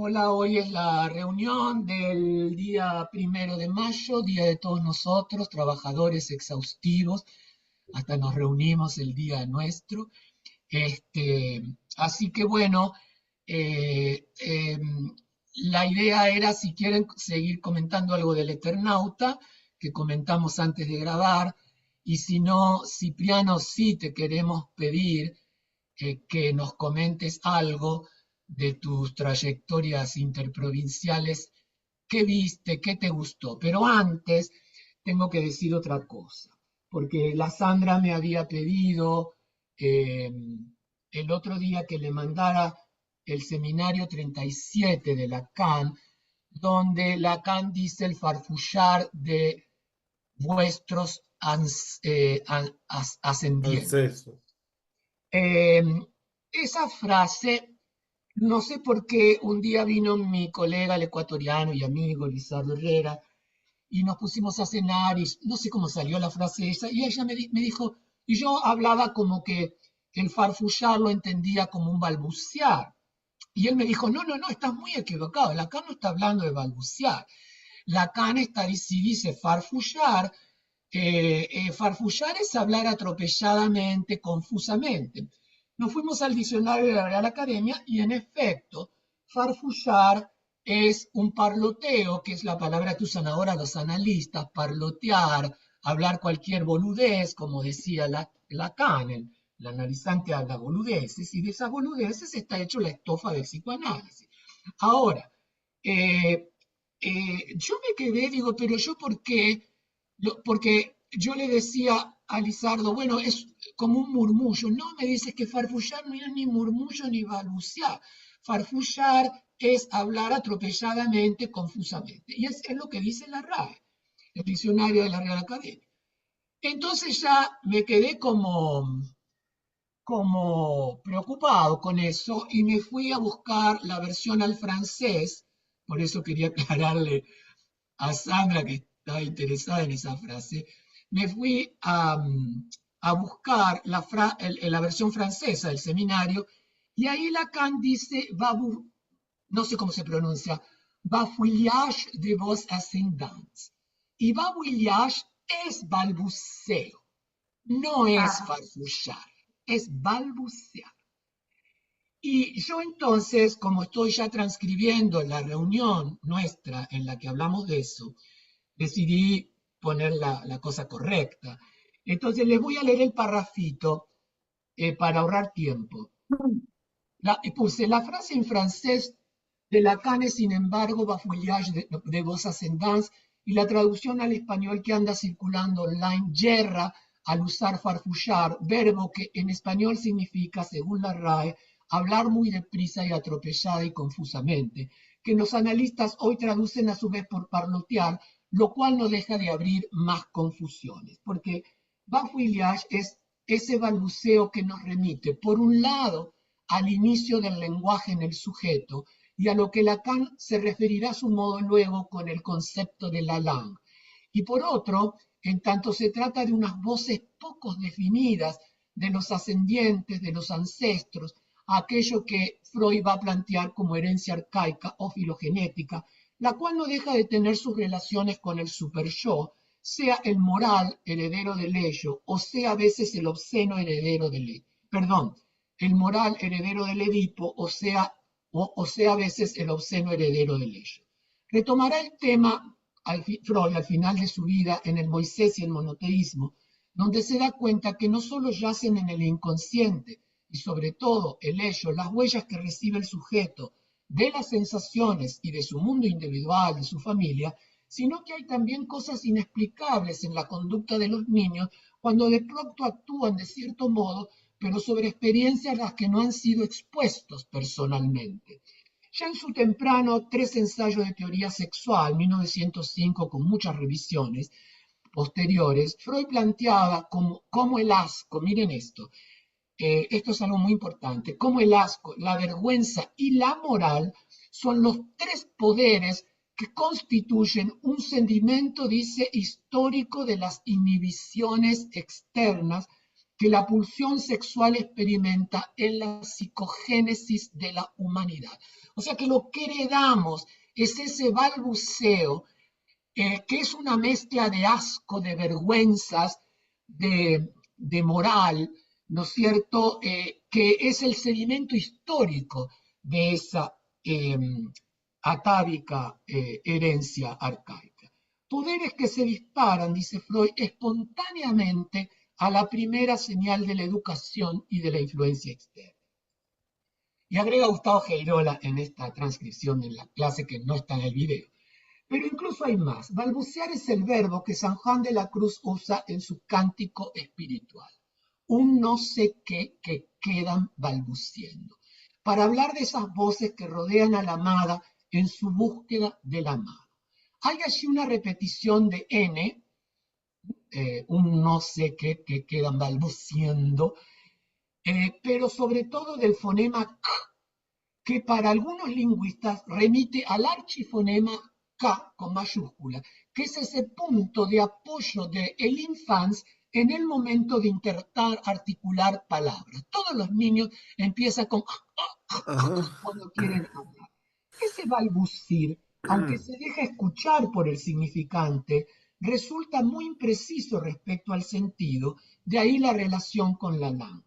Hola, hoy es la reunión del día 1 de mayo, Día de todos nosotros, trabajadores exhaustivos, hasta nos reunimos el día nuestro. Este, Así que bueno, eh, eh, la idea era, si quieren, seguir comentando algo del Eternauta, que comentamos antes de grabar, y si no, Cipriano, sí te queremos pedir que nos comentes algo de tus trayectorias interprovinciales, qué viste, qué te gustó. Pero antes tengo que decir otra cosa, porque la Sandra me había pedido eh, el otro día que le mandara el seminario 37 de Lacan, donde Lacan dice el farfullar de vuestros ascendientes. Ancestros. Eh, Esa frase, no sé por qué, un día vino mi colega, el ecuatoriano y amigo Lizardo Herrera, y nos pusimos a cenar, y no sé cómo salió la frase esa, y ella me dijo, y yo hablaba como que el farfullar lo entendía como un balbucear. Y él me dijo, no, no, no, estás muy equivocado, Lacan no está hablando de balbucear. Lacan si dice farfullar, farfullar es hablar atropelladamente, confusamente. Nos fuimos al diccionario de la Real Academia y en efecto, farfullar es un parloteo, que es la palabra que usan ahora los analistas, parlotear, hablar cualquier boludez, como decía Lacan, el analizante habla boludeces, y de esas boludeces está hecho la estofa del psicoanálisis. Ahora, eh, yo me quedé, digo, pero yo por qué, porque yo le decía a Lizardo, bueno, es como un murmullo. No, me dices que farfullar no es ni murmullo ni balbucear. Farfullar es hablar atropelladamente, confusamente. Y es lo que dice la RAE, el diccionario de la Real Academia. Entonces ya me quedé como preocupado con eso y me fui a buscar la versión al francés, por eso quería aclararle a Sandra que estaba interesada en esa frase, me fui a buscar la versión francesa del seminario y ahí Lacan dice, no sé cómo se pronuncia, bafouillage de vos ascendants. Y bafouillage es balbuceo, no es Ah, farfullar, es balbucear. Y yo entonces, como estoy ya transcribiendo la reunión nuestra en la que hablamos de eso, decidí poner la cosa correcta. Entonces les voy a leer el parrafito para ahorrar tiempo. Puse la frase en francés de Lacan es, sin embargo, bafouillage de vos ascendants, y la traducción al español que anda circulando online yerra al usar farfullar, verbo que en español significa, según la RAE, hablar muy deprisa y atropellada y confusamente, que los analistas hoy traducen a su vez por parlotear, lo cual no deja de abrir más confusiones, porque bafouillage es ese balbuceo que nos remite, por un lado, al inicio del lenguaje en el sujeto y a lo que Lacan se referirá a su modo luego con el concepto de la langue. Y por otro, en tanto se trata de unas voces poco definidas de los ascendientes, de los ancestros, aquello que Freud va a plantear como herencia arcaica o filogenética, la cual no deja de tener sus relaciones con el superyo, sea el moral heredero del ello, o sea a veces el obsceno heredero del ello. Perdón, el moral heredero del Edipo, o sea a veces el obsceno heredero del ello. Retomará el tema Freud al final de su vida en el Moisés y el monoteísmo, donde se da cuenta que no solo yacen en el inconsciente y sobre todo el ello, las huellas que recibe el sujeto de las sensaciones y de su mundo individual, de su familia, sino que hay también cosas inexplicables en la conducta de los niños cuando de pronto actúan de cierto modo pero sobre experiencias a las que no han sido expuestos personalmente. Ya en su temprano Tres ensayos de teoría sexual, 1905, con muchas revisiones posteriores, Freud planteaba como el asco, miren esto es algo muy importante, como el asco, la vergüenza y la moral son los tres poderes que constituyen un sentimiento, dice, histórico de las inhibiciones externas que la pulsión sexual experimenta en la psicogénesis de la humanidad. O sea que lo que heredamos es ese balbuceo que es una mezcla de asco, de vergüenzas, de moral, ¿no es cierto?, que es el sedimento histórico de esa eh, atávica herencia arcaica. Poderes que se disparan, dice Freud, espontáneamente a la primera señal de la educación y de la influencia externa. Y agrega Gustavo Geirola en esta transcripción en la clase que no está en el video. Pero incluso hay más. Balbucear es el verbo que San Juan de la Cruz usa en su cántico espiritual. Un no sé qué que quedan balbuciendo. Para hablar de esas voces que rodean a la amada en su búsqueda del amado. Hay allí una repetición de N, un no sé qué que quedan balbuciendo, pero sobre todo del fonema K, que para algunos lingüistas remite al archifonema K con mayúscula, que es ese punto de apoyo del infans en el momento de intentar articular palabras. Todos los niños empiezan con Ajá. cuando quieren hablar. Ese balbucir, aunque se deja escuchar por el significante, resulta muy impreciso respecto al sentido, de ahí la relación con la lengua.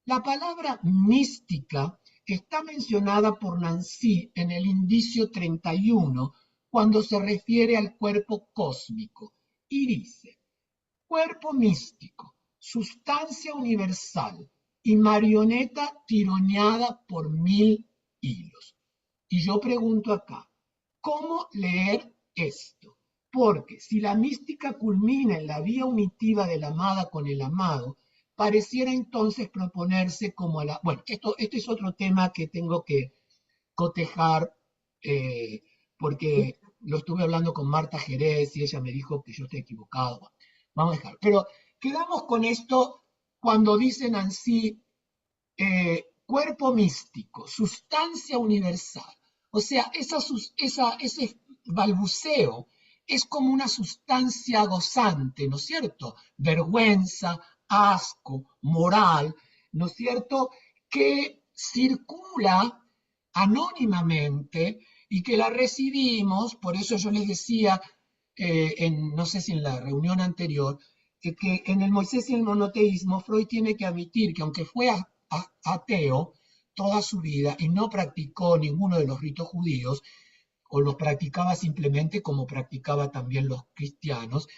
La palabra mística está mencionada por Nancy en el indicio 31 cuando se refiere al cuerpo cósmico y dice, cuerpo místico, sustancia universal y marioneta tironeada por 1000 hilos. Y yo pregunto acá, ¿cómo leer esto? Porque si la mística culmina en la vía unitiva de la amada con el amado, pareciera entonces proponerse como a la... Bueno, esto es otro tema que tengo que cotejar porque lo estuve hablando con Marta Jerez y ella me dijo que yo estoy equivocado. Bueno, vamos a dejar. Pero quedamos con esto cuando dicen así, cuerpo místico, sustancia universal. O sea, ese balbuceo es como una sustancia gozante, ¿no es cierto? Vergüenza, asco, moral, ¿no es cierto? Que circula anónimamente y que la recibimos, por eso yo les decía, no sé si en la reunión anterior, que en el Moisés y el monoteísmo Freud tiene que admitir que aunque fue ateo toda su vida y no practicó ninguno de los ritos judíos, o los practicaba simplemente como practicaba también los cristianos,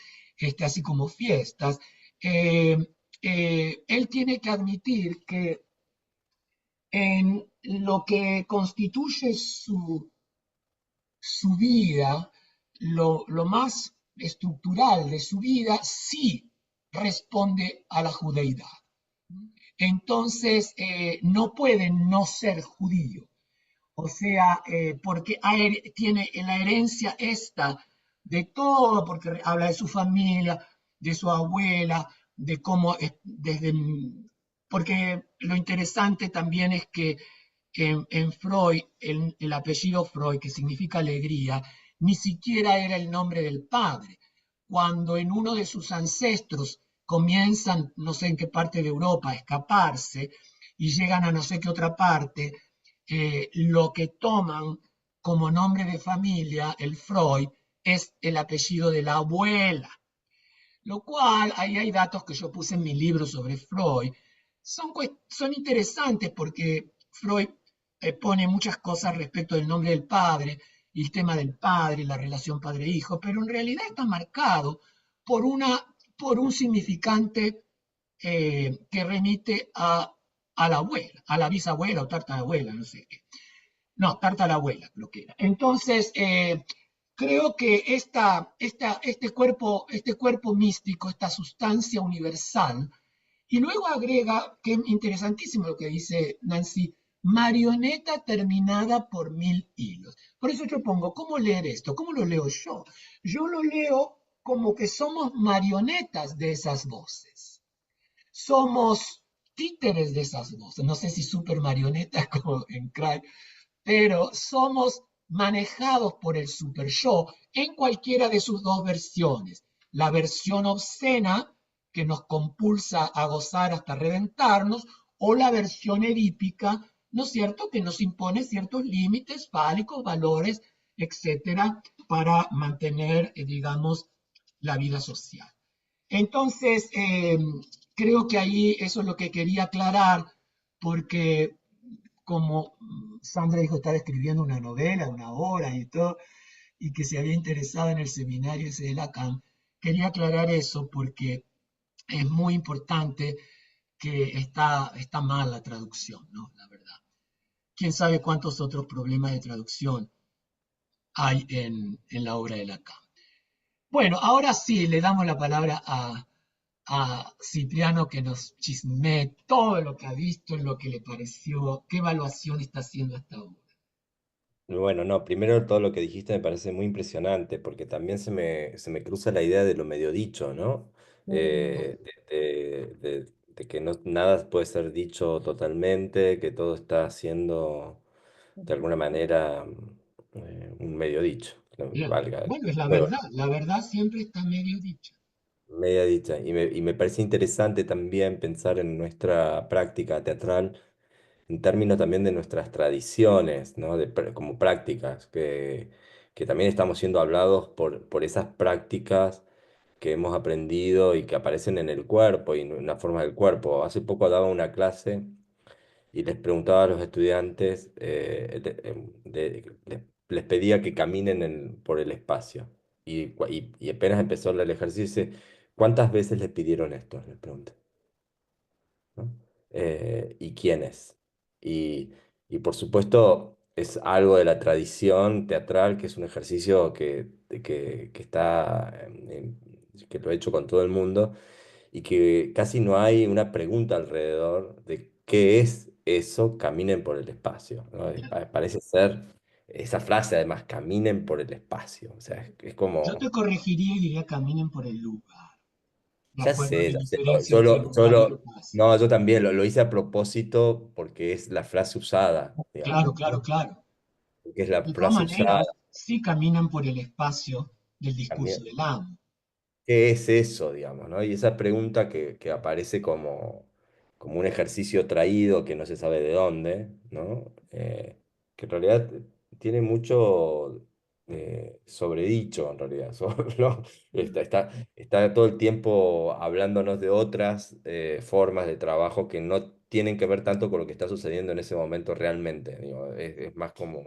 así como fiestas, eh, él tiene que admitir que en lo que constituye su vida, lo más estructural de su vida, sí responde a la judeidad. Entonces, no puede no ser judío. O sea, porque tiene la herencia esta de todo, porque habla de su familia, de su abuela, de cómo, porque lo interesante también es que en Freud, el apellido Freud, que significa alegría, ni siquiera era el nombre del padre. Cuando en uno de sus ancestros comienzan, no sé en qué parte de Europa, a escaparse y llegan a no sé qué otra parte, lo que toman como nombre de familia, el Freud, es el apellido de la abuela. Lo cual, ahí hay datos que yo puse en mi libro sobre Freud, son interesantes porque Freud pone muchas cosas respecto del nombre del padre, y el tema del padre, la relación padre-hijo, pero en realidad está marcado por, por un significante que remite a la abuela, a la bisabuela o tartarabuela, no sé qué. No, tartarabuela, lo que era. Entonces, creo que este cuerpo místico, esta sustancia universal, y luego agrega, que es interesantísimo lo que dice Nancy, marioneta terminada por 1000 hilos. Por eso yo pongo, ¿cómo leer esto? ¿Cómo lo leo yo? Yo lo leo como que somos marionetas de esas voces. Somos títeres de esas voces. No sé si super marionetas como en Cry, pero somos manejados por el super yo en cualquiera de sus dos versiones. La versión obscena que nos compulsa a gozar hasta reventarnos, o la versión edípica, ¿no es cierto?, que nos impone ciertos límites fálicos, valores, etcétera, para mantener, digamos, la vida social. Entonces, creo que ahí eso es lo que quería aclarar, porque como Sandra dijo, estaba escribiendo una novela, una obra y todo, y que se había interesado en el seminario ese de Lacan, quería aclarar eso porque es muy importante que está mal la traducción, ¿no? La verdad. ¿Quién sabe cuántos otros problemas de traducción hay en la obra de Lacan? Bueno, ahora sí, le damos la palabra a Cipriano que nos chismee todo lo que ha visto, lo que le pareció, qué evaluación está haciendo hasta ahora. Bueno, no, primero todo lo que dijiste me parece muy impresionante, porque también se me cruza la idea de lo medio dicho, ¿no? De que no, nada puede ser dicho totalmente, que todo está siendo de alguna manera un medio dicho, que no Bien. valga el Bueno, es juego, la verdad siempre está medio dicha. media dicha. Y me parece interesante también pensar en nuestra práctica teatral en términos también de nuestras tradiciones, ¿no? Como prácticas, que también estamos siendo hablados por esas prácticas que hemos aprendido y que aparecen en el cuerpo y en la forma del cuerpo. Hace poco daba una clase y les preguntaba a los estudiantes, les pedía que caminen por el espacio. Y apenas empezó el ejercicio, ¿cuántas veces les pidieron esto? Les pregunté. ¿No? Y quiénes. Y, y por supuesto es algo de la tradición teatral, que es un ejercicio que está, que lo he hecho con todo el mundo, y que casi no hay una pregunta alrededor de qué es eso, caminen por el espacio, ¿no? Parece ser esa frase además, caminen por el espacio. O sea, es Yo te como... corregiría y diría caminen por el lugar, de acuerdo a la Ya sé, diferencia entre lugar y espacio. no, yo también lo hice a propósito porque es la frase usada, Claro, digamos, claro, ¿no? claro. Porque es la De todas frase usada. maneras, sí caminan por el espacio del discurso También, del amo. ¿qué es eso, digamos, ¿no? Y esa pregunta que aparece como un ejercicio traído que no se sabe de dónde, ¿no? Que en realidad tiene mucho sobredicho, en realidad. ¿No? Está todo el tiempo hablándonos de otras formas de trabajo que no tienen que ver tanto con lo que está sucediendo en ese momento realmente. Digo, es más como,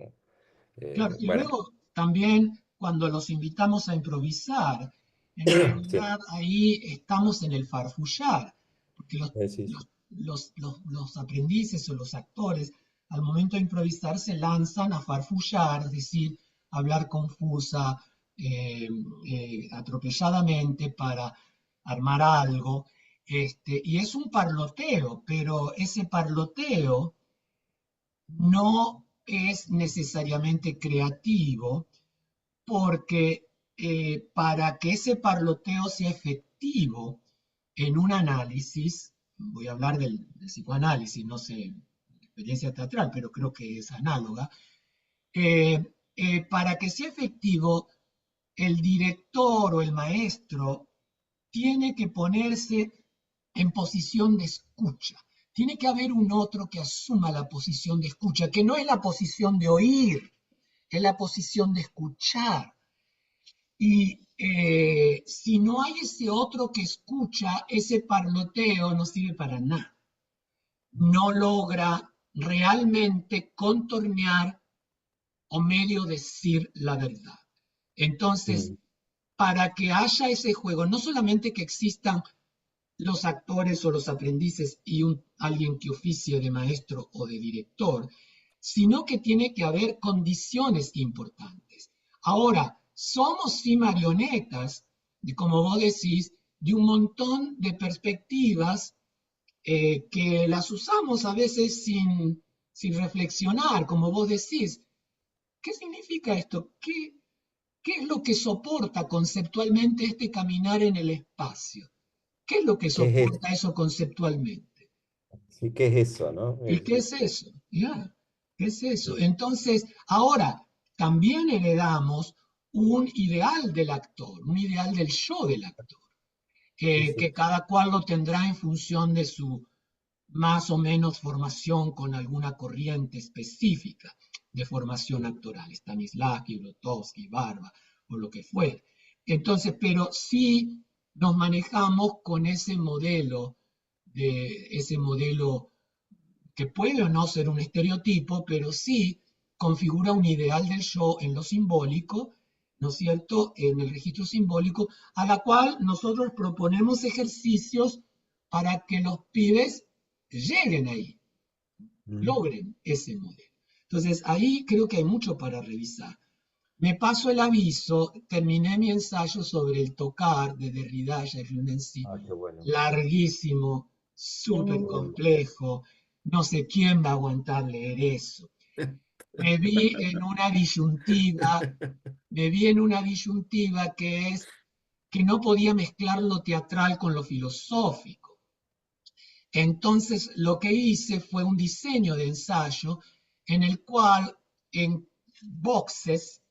Claro, y bueno, luego también cuando los invitamos a improvisar, en sí, realidad ahí estamos en el farfullar, porque sí. los aprendices o los actores al momento de improvisar se lanzan a farfullar, es decir, hablar confusa, atropelladamente para armar algo, y es un parloteo, pero ese parloteo no es necesariamente creativo porque para que ese parloteo sea efectivo en un análisis, voy a hablar del psicoanálisis, no sé, experiencia teatral, pero creo que es análoga, para que sea efectivo, el director o el maestro tiene que ponerse en posición de escucha. Tiene que haber un otro que asuma la posición de escucha, que no es la posición de oír, es la posición de escuchar. Y si no hay ese otro que escucha, ese parloteo no sirve para nada. No logra realmente contornear o medio decir la verdad. Entonces, Mm. para que haya ese juego, no solamente que existan los actores o los aprendices y alguien que oficie de maestro o de director, sino que tiene que haber condiciones importantes. Ahora, somos sí marionetas, de, como vos decís, de un montón de perspectivas que las usamos a veces sin reflexionar, como vos decís. ¿Qué significa esto? ¿Qué es lo que soporta conceptualmente este caminar en el espacio? ¿Qué es lo que ¿Qué es eso? soporta eso conceptualmente? Sí, ¿qué es eso, no? ¿Y qué es eso? ¿Ya? ¿Qué es eso? Entonces, ahora, también heredamos un ideal del actor, un ideal del yo del actor. Sí, que sí. cada cual lo tendrá en función de su más o menos formación con alguna corriente específica de formación actoral, Stanislavski, Grotowski, Barba o lo que fuera. Entonces, pero sí nos manejamos con ese modelo que puede o no ser un estereotipo, pero sí configura un ideal del yo en lo simbólico, ¿no es cierto?, en el registro simbólico, a la cual nosotros proponemos ejercicios para que los pibes lleguen ahí, Mm. logren ese modelo. Entonces, ahí creo que hay mucho para revisar. Me paso el aviso, terminé mi ensayo sobre el tocar de Derrida y Runency, Ah, qué bueno. larguísimo, súper Mm. complejo, no sé quién va a aguantar leer eso. Me vi en una disyuntiva, me vi en una disyuntiva que es que no podía mezclar lo teatral con lo filosófico. Entonces lo que hice fue un diseño de ensayo en el cual en boxes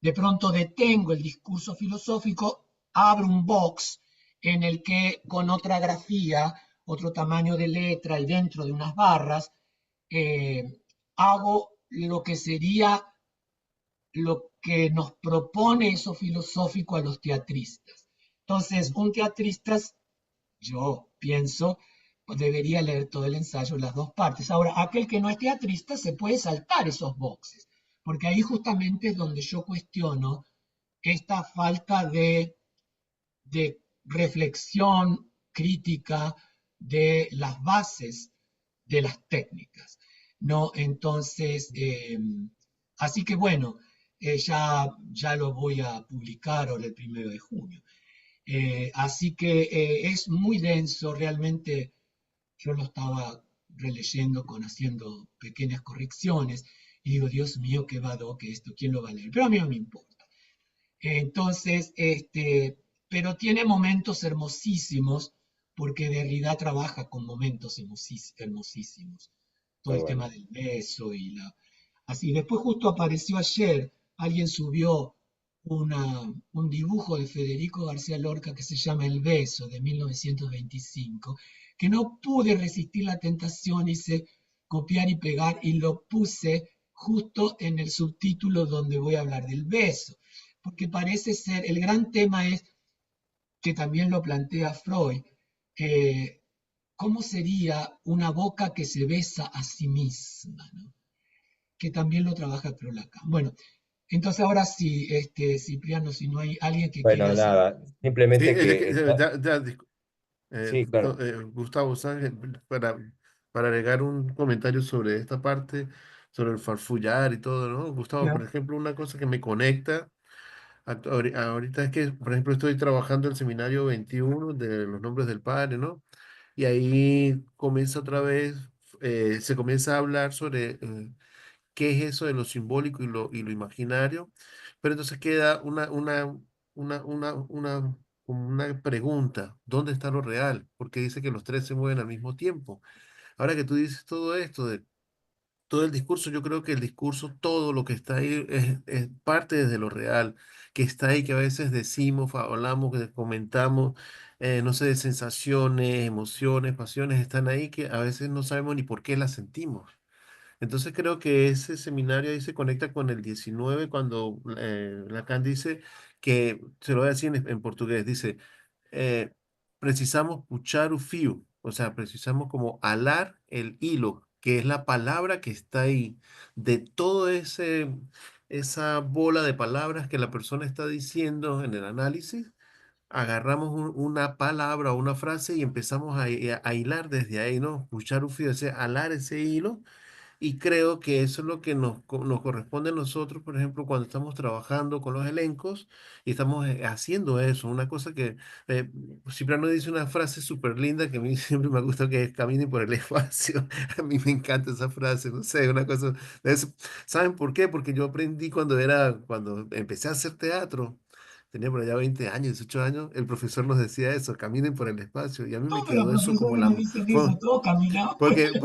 de pronto detengo el discurso filosófico, abro un box en el que con otra grafía, otro tamaño de letra y dentro de unas barras, hago lo que sería lo que nos propone eso filosófico a los teatristas. Entonces, un teatrista, yo pienso, debería leer todo el ensayo, las dos partes. Ahora, aquel que no es teatrista se puede saltar esos boxes, porque ahí justamente es donde yo cuestiono esta falta de reflexión crítica de las bases de las técnicas, ¿no? Entonces, así que bueno, ya lo voy a publicar ahora el 1 de junio. Así que es muy denso, realmente yo lo estaba releyendo haciendo pequeñas correcciones y digo, Dios mío, qué vado que esto, ¿quién lo va a leer? Pero a mí no me importa. Entonces, pero tiene momentos hermosísimos porque Derrida trabaja con momentos hermosísimos. Todo Qué el tema bueno. del beso y la... Así, después justo apareció ayer, alguien subió un dibujo de Federico García Lorca que se llama El beso de 1925, que no pude resistir la tentación, hice copiar y pegar y lo puse justo en el subtítulo donde voy a hablar del beso porque parece ser, el gran tema es, que también lo plantea Freud, ¿cómo sería una boca que se besa a sí misma? ¿No? Que también lo trabaja Lacan. Bueno, entonces ahora sí, Cipriano, si no hay alguien que quiera Bueno, hacer... nada, Sí, simplemente que está... Sí, claro. Gustavo, ¿sabes? Para agregar un comentario sobre esta parte, sobre el farfullar y todo, ¿no? Gustavo, por Claro, ejemplo, una cosa que me conecta ahorita es que, por ejemplo, estoy trabajando el seminario 21 de los nombres del Padre, ¿no? Y ahí comienza otra vez, se comienza a hablar sobre qué es eso de lo simbólico y lo imaginario, pero entonces queda como una pregunta, ¿dónde está lo real? Porque dice que los tres se mueven al mismo tiempo. Ahora que tú dices todo esto de todo el discurso, yo creo que el discurso, todo lo que está ahí es parte desde lo real, que está ahí, que a veces decimos, hablamos, que comentamos, no sé, de sensaciones, emociones, pasiones, están ahí que a veces no sabemos ni por qué las sentimos. Entonces creo que ese seminario ahí se conecta con el 19 cuando Lacan dice que, se lo voy a decir en portugués, dice, eh, precisamos puxar o fio, o sea, precisamos como alar el hilo, que es la palabra que está ahí, de todo esa bola de palabras que la persona está diciendo en el análisis, agarramos una palabra o una frase y empezamos a hilar desde ahí, ¿no? Puxar o fio, o sea, alar ese hilo y creo que eso es lo que nos corresponde a nosotros, por ejemplo, cuando estamos trabajando con los elencos y estamos haciendo eso. Una cosa que eh, Cipriano dice una frase súper linda que a mí siempre me gusta, que es caminen por el espacio. A mí me encanta esa frase, no sé, una cosa de eso. ¿Saben por qué? Porque yo aprendí cuando empecé a hacer teatro. tenía por allá 20 años, 18 años, el profesor nos decía eso, caminen por el espacio, y a mí me Todos los quedó eso como profesores me dicen eso, todos caminamos por el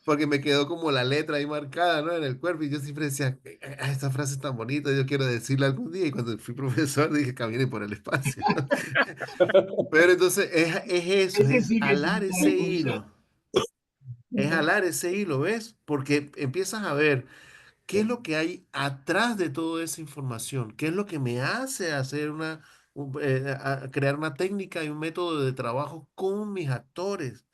porque me quedó como la letra ahí marcada, ¿no? En el cuerpo, y yo siempre decía, esta frase es tan bonita, yo quiero decirla algún día", y cuando fui profesor dije, caminen por el espacio. Pero entonces es eso, Ese es sí que es alar un ese cuerpo ya. hilo. Es jalar ese hilo, ¿ves? Porque empiezas a ver qué es lo que hay atrás de toda esa información, qué es lo que me hace hacer crear una técnica y un método de trabajo con mis actores.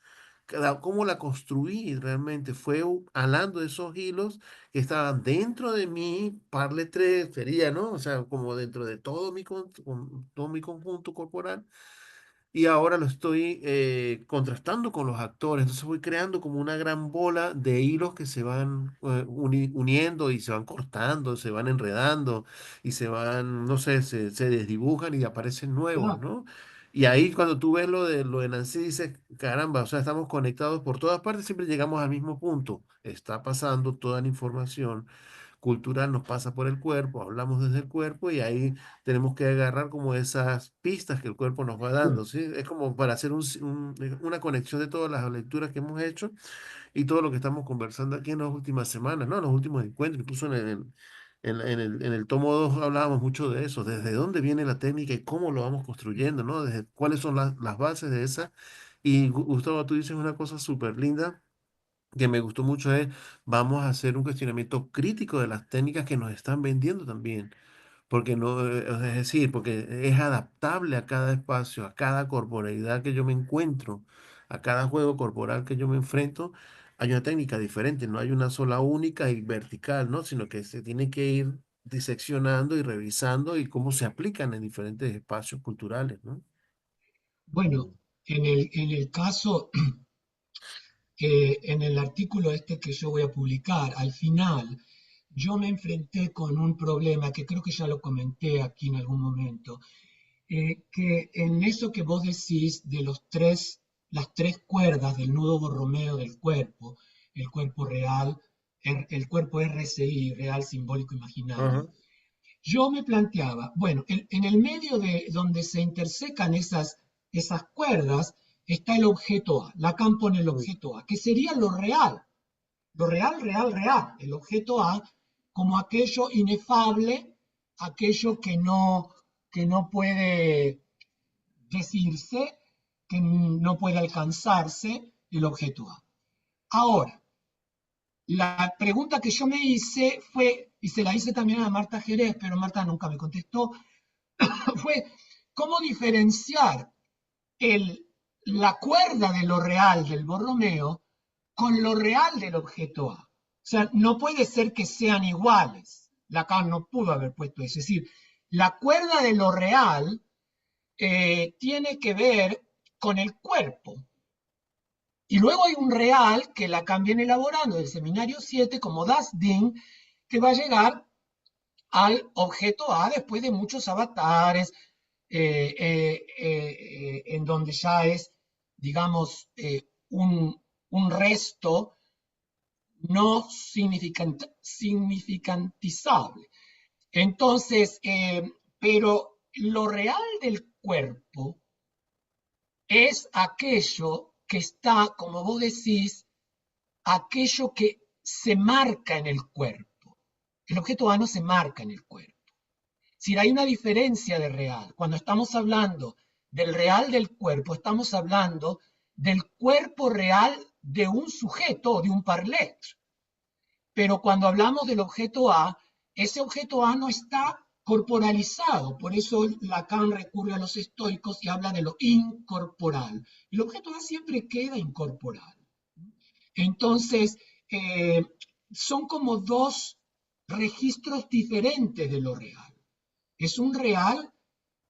Cómo la construí realmente fue alando esos hilos que estaban dentro de mi parle 3 sería, ¿no? O sea, como dentro de todo mi conjunto corporal, y ahora lo estoy contrastando con los actores. Entonces voy creando como una gran bola de hilos que se van uniendo y se van cortando, se van enredando y se van, no sé, se desdibujan y aparecen nuevos, Claro. ¿no? Y ahí cuando tú ves lo de Nancy, dices, caramba, o sea, estamos conectados por todas partes, siempre llegamos al mismo punto. Está pasando toda la información cultural, nos pasa por el cuerpo, hablamos desde el cuerpo, y ahí tenemos que agarrar como esas pistas que el cuerpo nos va dando, ¿sí? Es como para hacer una conexión de todas las lecturas que hemos hecho y todo lo que estamos conversando aquí en las últimas semanas, ¿no? En los últimos encuentros, incluso en el tomo 2 hablábamos mucho de eso, desde dónde viene la técnica y cómo lo vamos construyendo, ¿no? Desde cuáles son las bases de esa. Y Gustavo, tú dices una cosa súper linda que me gustó mucho, es: vamos a hacer un cuestionamiento crítico de las técnicas que nos están vendiendo también. Porque no, es decir, porque es adaptable a cada espacio, a cada corporalidad que yo me encuentro, a cada juego corporal que yo me enfrento. Hay una técnica diferente, no hay una sola única y vertical, ¿no? Sino que se tiene que ir diseccionando y revisando y cómo se aplican en diferentes espacios culturales, ¿no? Bueno, en el caso, en el artículo este que yo voy a publicar, al final, yo me enfrenté con un problema que creo que ya lo comenté aquí en algún momento, que en eso que vos decís de las tres cuerdas del nudo borromeo del cuerpo, el cuerpo real, el cuerpo RCI, real, simbólico, imaginario, Ajá. yo me planteaba, bueno, en el medio de donde se intersecan esas cuerdas está el objeto A, Lacan pone el Mm. objeto A, que sería lo real, real, real, el objeto A como aquello inefable, aquello que no puede decirse, que no puede alcanzarse, el objeto A. Ahora, la pregunta que yo me hice fue, y se la hice también a Marta Jerez, pero Marta nunca me contestó, fue cómo diferenciar el, la cuerda de lo real del Borromeo con lo real del objeto A. O sea, no puede ser que sean iguales. Lacan no pudo haber puesto eso. Es decir, la cuerda de lo real tiene que ver con el cuerpo. Y luego hay un real que Lacan viene elaborando del seminario 7 como Das Ding, que va a llegar al objeto A después de muchos avatares, en donde ya es, digamos, un resto no significantizable. Entonces, pero lo real del cuerpo es aquello que está, como vos decís, aquello que se marca en el cuerpo. El objeto A no se marca en el cuerpo. Si hay una diferencia de real, cuando estamos hablando del real del cuerpo, estamos hablando del cuerpo real de un sujeto o de un parlet. Pero cuando hablamos del objeto A, ese objeto A no está corporalizado, por eso Lacan recurre a los estoicos y habla de lo incorporal. El objeto A siempre queda incorporal. Entonces, eh, son como dos registros diferentes de lo real. Es un real,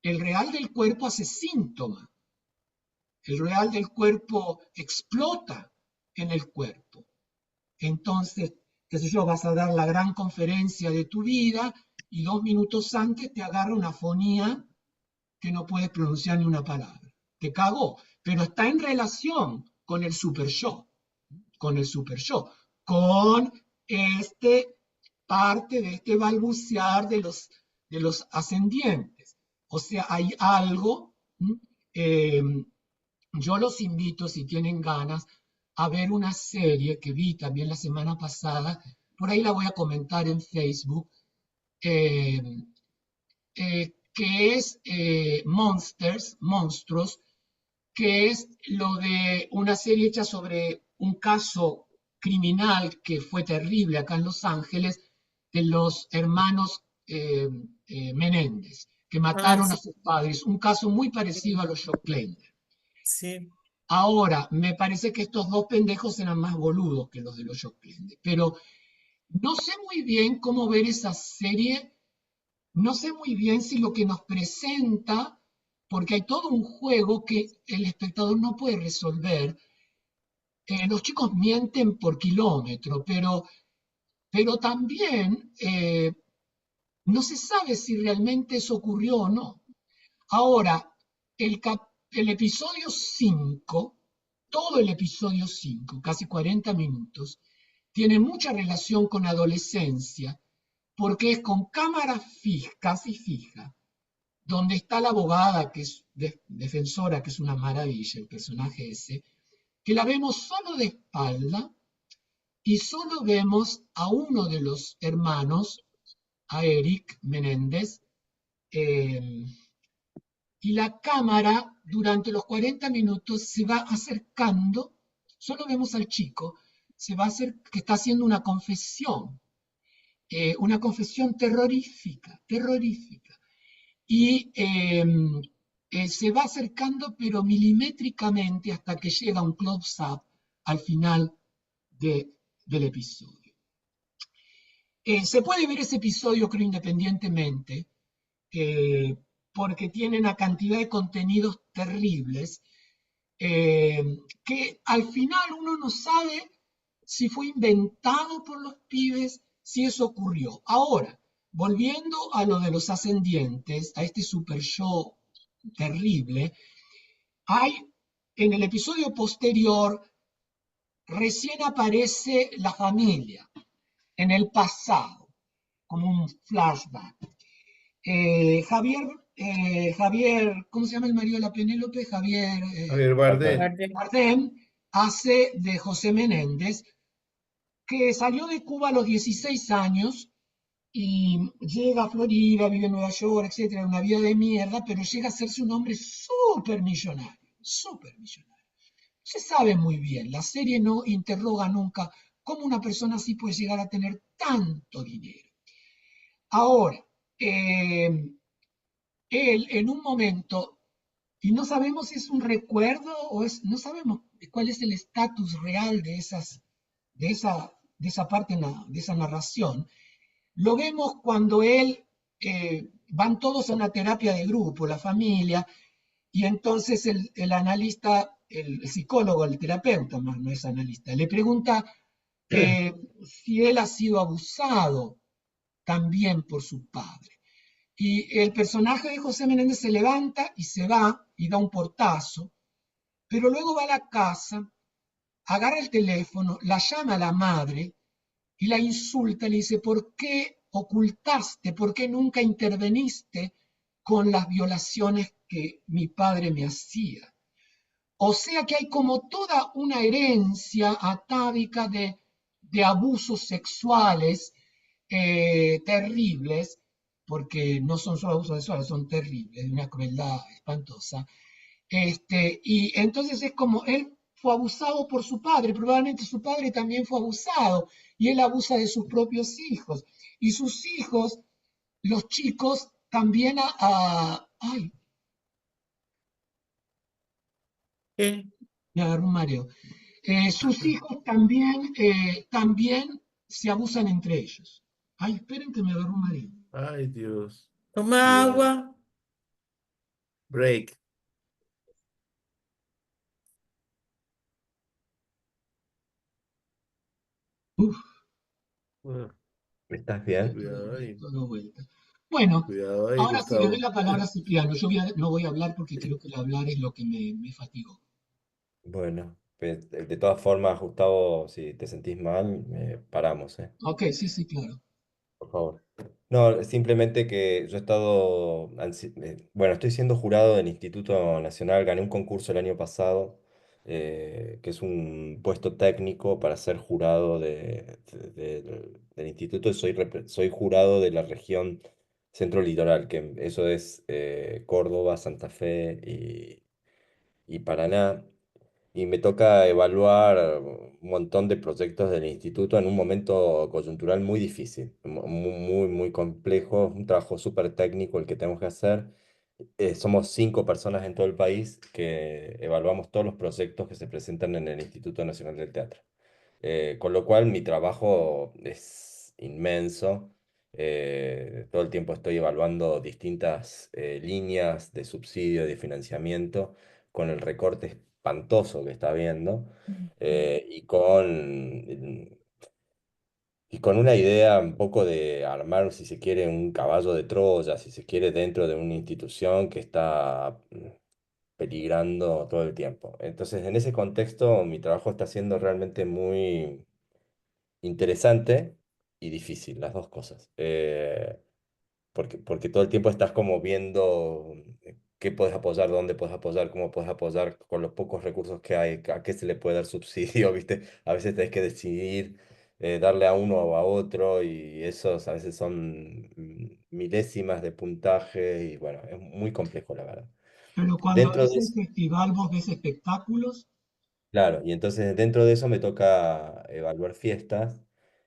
el real del cuerpo hace síntoma, el real del cuerpo explota en el cuerpo. Entonces, qué sé yo, vas a dar la gran conferencia de tu vida y 2 minutos antes te agarra una fonía que no puedes pronunciar ni una palabra. Te cagó, pero está en relación con el super yo, con el super yo, con este parte de este balbucear de los ascendientes. O sea, hay algo. Eh, yo los invito, si tienen ganas, a ver una serie que vi también la semana pasada, por ahí la voy a comentar en Facebook, eh, que es Monsters, Monstruos, que es lo de una serie hecha sobre un caso criminal que fue terrible acá en Los Ángeles, de los hermanos Menéndez, que Ah, mataron a sí, sus padres, un caso muy parecido sí, a los Klender. sí. Ahora, me parece que estos dos pendejos eran más boludos que los de los Klender, pero no sé muy bien cómo ver esa serie, no sé muy bien si lo que nos presenta, porque hay todo un juego que el espectador no puede resolver. Los chicos mienten por kilómetro, pero también no se sabe si realmente eso ocurrió o no. Ahora, el episodio 5, todo el episodio 5, casi 40 minutos, tiene mucha relación con adolescencia, porque es con cámara fija, casi fija, donde está la abogada, que es defensora, que es una maravilla, el personaje ese, que la vemos solo de espalda y solo vemos a uno de los hermanos, a Eric Menéndez, eh, y la cámara durante los 40 minutos se va acercando, solo vemos al chico, se va a hacer, que está haciendo una confesión terrorífica, terrorífica. Y se va acercando pero milimétricamente hasta que llega un close-up al final del episodio. Se puede ver ese episodio, creo, independientemente, eh, porque tiene una cantidad de contenidos terribles, eh, que al final uno no sabe si fue inventado por los pibes, si eso ocurrió. Ahora, volviendo a lo de los ascendientes, a este super show terrible, hay en el episodio posterior, recién aparece la familia en el pasado, como un flashback. Javier, Javier, ¿cómo se llama el marido de la Penélope? Javier Javier Bardem. Guardia. Bardem hace de José Menéndez, que salió de Cuba a los 16 años y llega a Florida, vive en Nueva York, etcétera, una vida de mierda, pero llega a hacerse un hombre súper millonario, súper millonario. Se sabe muy bien, la serie no interroga nunca cómo una persona así puede llegar a tener tanto dinero. Ahora, eh, él en un momento, y no sabemos si es un recuerdo o es, no sabemos cuál es el estatus real de esa parte, de esa narración, lo vemos cuando él, van todos a una terapia de grupo, la familia, y entonces el analista, el psicólogo, el terapeuta, más no es analista, le pregunta si él ha sido abusado también por su padre. Y el personaje de José Menéndez se levanta y se va y da un portazo, pero luego va a la casa, agarra el teléfono, la llama a la madre y la insulta, le dice, ¿por qué ocultaste, por qué nunca interveniste con las violaciones que mi padre me hacía? O sea que hay como toda una herencia atávica de abusos sexuales terribles, porque no son solo abusos sexuales, son terribles, de una crueldad espantosa. Y entonces es como él fue abusado por su padre, probablemente su padre también fue abusado, y él abusa de sus propios hijos. Y sus hijos, los chicos, también ay, ¿Qué? me agarró un mareo. Sus hijos también, también se abusan entre ellos. Ay, esperen que me agarró un mareo. Ay, Dios. Toma Cuidado. agua. Break. Uf, Ah, ¿Estás bien? cuidado ahí. todo vuelta. Bueno, Cuidado ahí, ahora sí le doy Gustavo. la palabra a Cipriano. No voy a hablar porque creo que el hablar es lo que me fatigó. Bueno, pues, de todas formas, Gustavo, si te sentís mal, paramos, ¿eh? Ok, sí, sí, claro. Por favor. No, simplemente que yo he estado, bueno, estoy siendo jurado del Instituto Nacional, gané un concurso el año pasado, que es un puesto técnico para ser jurado del instituto, y soy jurado de la región Centro Litoral, que eso es Córdoba, Santa Fe y Paraná. Y me toca evaluar un montón de proyectos del instituto en un momento coyuntural muy difícil, muy, muy complejo, un trabajo súper técnico el que tenemos que hacer. Somos 5 personas en todo el país que evaluamos todos los proyectos que se presentan en el Instituto Nacional del Teatro. Con lo cual mi trabajo es inmenso. Todo el tiempo estoy evaluando distintas líneas de subsidio, de financiamiento, con el recorte espantoso que está habiendo y con una idea un poco de armar, si se quiere, un caballo de Troya, si se quiere, dentro de una institución que está peligrando todo el tiempo. Entonces, en ese contexto, mi trabajo está siendo realmente muy interesante y difícil, las dos cosas. Porque todo el tiempo estás como viendo qué puedes apoyar, dónde puedes apoyar, cómo puedes apoyar con los pocos recursos que hay, a qué se le puede dar subsidio, ¿viste? A veces tenés que decidir darle a uno o a otro y esos a veces son milésimas de puntaje y bueno, es muy complejo la verdad. Pero cuando Dentro es de el eso, festival, vos ves espectáculos. claro, y entonces dentro de eso me toca evaluar fiestas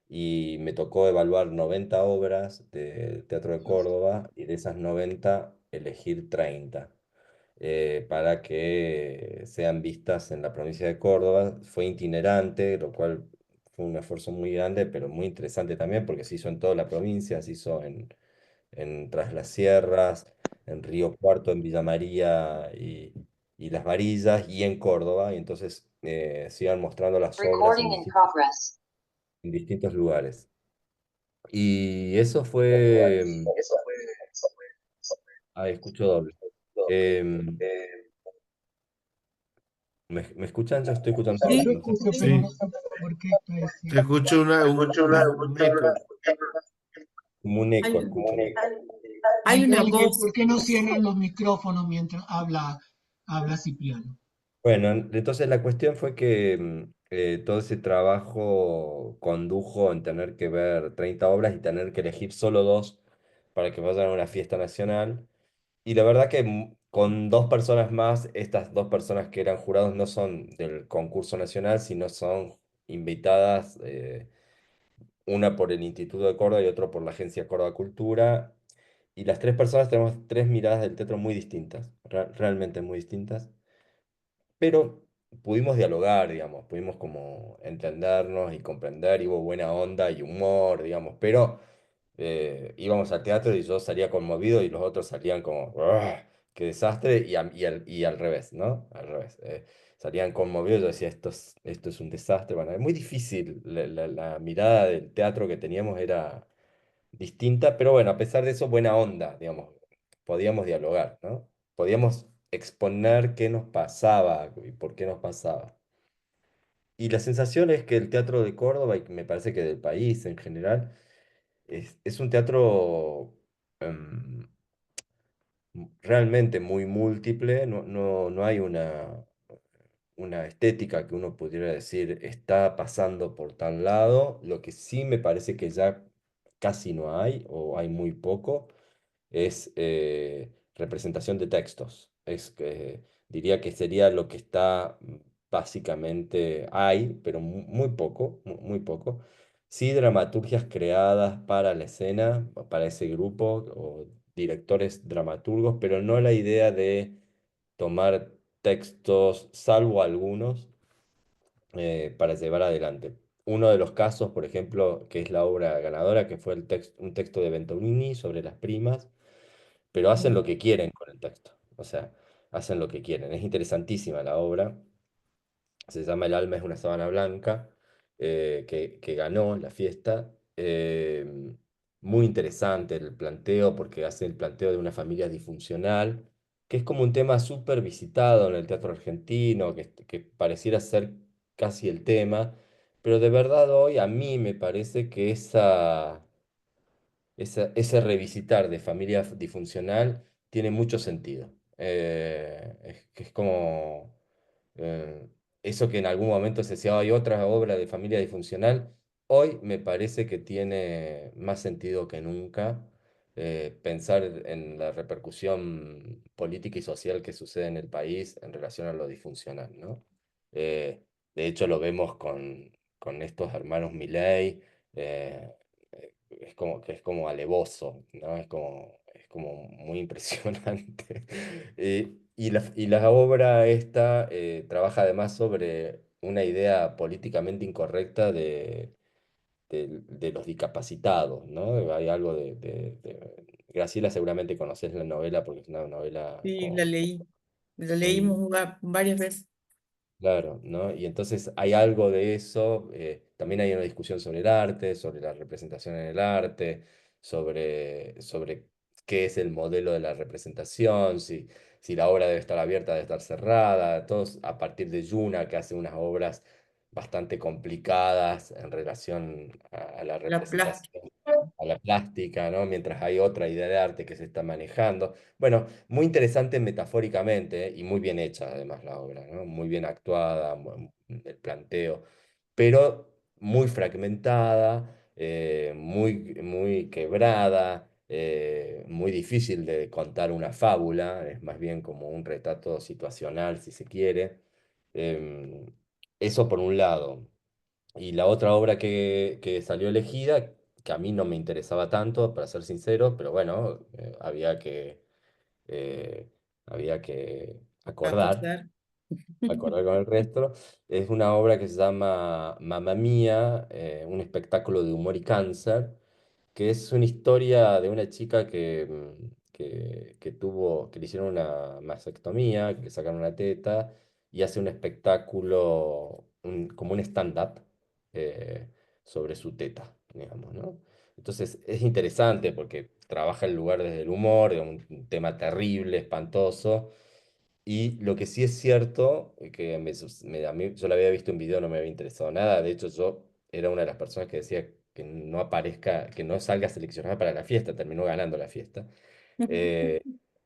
y me tocó evaluar 90 obras del Teatro de Córdoba y de esas 90 elegir 30 para que sean vistas en la provincia de Córdoba. Fue itinerante, lo cual fue un esfuerzo muy grande, pero muy interesante también porque se hizo en toda la provincia, se hizo en Tras las Sierras, en Río Cuarto, en Villa María y Las Varillas y en Córdoba. Y entonces se iban mostrando las obras en distintos lugares. Y eso fue... Ay, escucho doble. Em, ¿Me escuchan? Yo estoy escuchando Sí, doble, yo no sé. escucho, pero no Sí, sé por qué está te ese. escucho un eco. Como un eco, hay, escucho. hay una Miguel, voz. ¿por qué no cierran los micrófonos mientras habla Cipriano? Bueno, entonces la cuestión fue que todo ese trabajo condujo en tener que ver 30 obras y tener que elegir solo dos para que vayan a una fiesta nacional. Y la verdad que con 2 personas más, estas 2 personas que eran jurados no son del concurso nacional, sino son invitadas, una por el Instituto de Córdoba y otro por la Agencia Córdoba Cultura. Y las 3 personas tenemos 3 miradas del teatro muy distintas, realmente muy distintas, pero pudimos dialogar, digamos, pudimos como entendernos y comprender, y hubo buena onda y humor, digamos, pero íbamos al teatro y yo salía conmovido y los otros salían como, "Ugh, qué desastre", y al revés, ¿no? Al revés. Salían conmovidos, yo decía, esto es un desastre. Bueno, es muy difícil, la mirada del teatro que teníamos era distinta, pero bueno, a pesar de eso, buena onda, digamos, podíamos dialogar, ¿no? Podíamos exponer qué nos pasaba y por qué nos pasaba. Y la sensación es que el teatro de Córdoba, y me parece que del país en general, es un teatro em, realmente muy múltiple, no hay una estética que uno pudiera decir está pasando por tal lado. Lo que sí me parece que ya casi no hay o hay muy poco es representación de textos. Diría que sería lo que está básicamente hay, pero muy poco, muy poco. Sí, dramaturgias creadas para la escena, o para ese grupo, o directores dramaturgos, pero no la idea de tomar textos, salvo algunos, para llevar adelante. Uno de los casos, por ejemplo, que es la obra ganadora, que fue un texto de Bentonini sobre las primas, pero hacen lo que quieren con el texto. O sea, hacen lo que quieren. Es interesantísima la obra. Se llama El alma es una sábana blanca, que ganó la fiesta. Muy interesante el planteo, porque hace el planteo de una familia disfuncional, que es como un tema súper visitado en el teatro argentino, que pareciera ser casi el tema, pero de verdad hoy a mí me parece que ese revisitar de familia disfuncional tiene mucho sentido. Es como eh, eso que en algún momento se decía, hay otra obra de familia disfuncional, hoy me parece que tiene más sentido que nunca. Pensar en la repercusión política y social que sucede en el país en relación a lo disfuncional, ¿no? Eh, de hecho, lo vemos con estos hermanos Milei. eh, es como alevoso, ¿no? Es como muy impresionante. Y la obra esta trabaja además sobre una idea políticamente incorrecta de los discapacitados, ¿no? Hay algo Graciela, seguramente conoces la novela porque es una novela Sí, como la muy. leímos varias veces. Claro, ¿no? Y entonces hay algo de eso. También hay una discusión sobre el arte, sobre la representación en el arte, sobre qué es el modelo de la representación, si la obra debe estar abierta, debe estar cerrada, todos a partir de Yuna, que hace unas obras bastante complicadas en relación a la La plástica. representación, a la plástica, ¿no? Mientras hay otra idea de arte que se está manejando. Bueno, muy interesante metafóricamente, y muy bien hecha además la obra, ¿no? Muy bien actuada, el planteo, pero muy fragmentada, muy quebrada, muy difícil de contar una fábula, es más bien como un retrato situacional, si se quiere. Em, Eso por un lado. Y la otra obra que salió elegida, que a mí no me interesaba tanto, para ser sincero, pero bueno, eh, había que acordar, Acordar. acordar con el resto, es una obra que se llama Mamma Mía, un espectáculo de humor y cáncer, que es una historia de una chica que le hicieron una mastectomía, que le sacaron una teta, y hace un espectáculo, como un stand-up eh, sobre su teta, digamos, ¿no? Entonces es interesante porque trabaja el lugar desde el humor, de un tema terrible, espantoso, y lo que sí es cierto, que a mí, yo la había visto en video, no me había interesado nada. De hecho, yo era una de las personas que decía que no aparezca, que no salga seleccionada para la fiesta, terminó ganando la fiesta. Eh,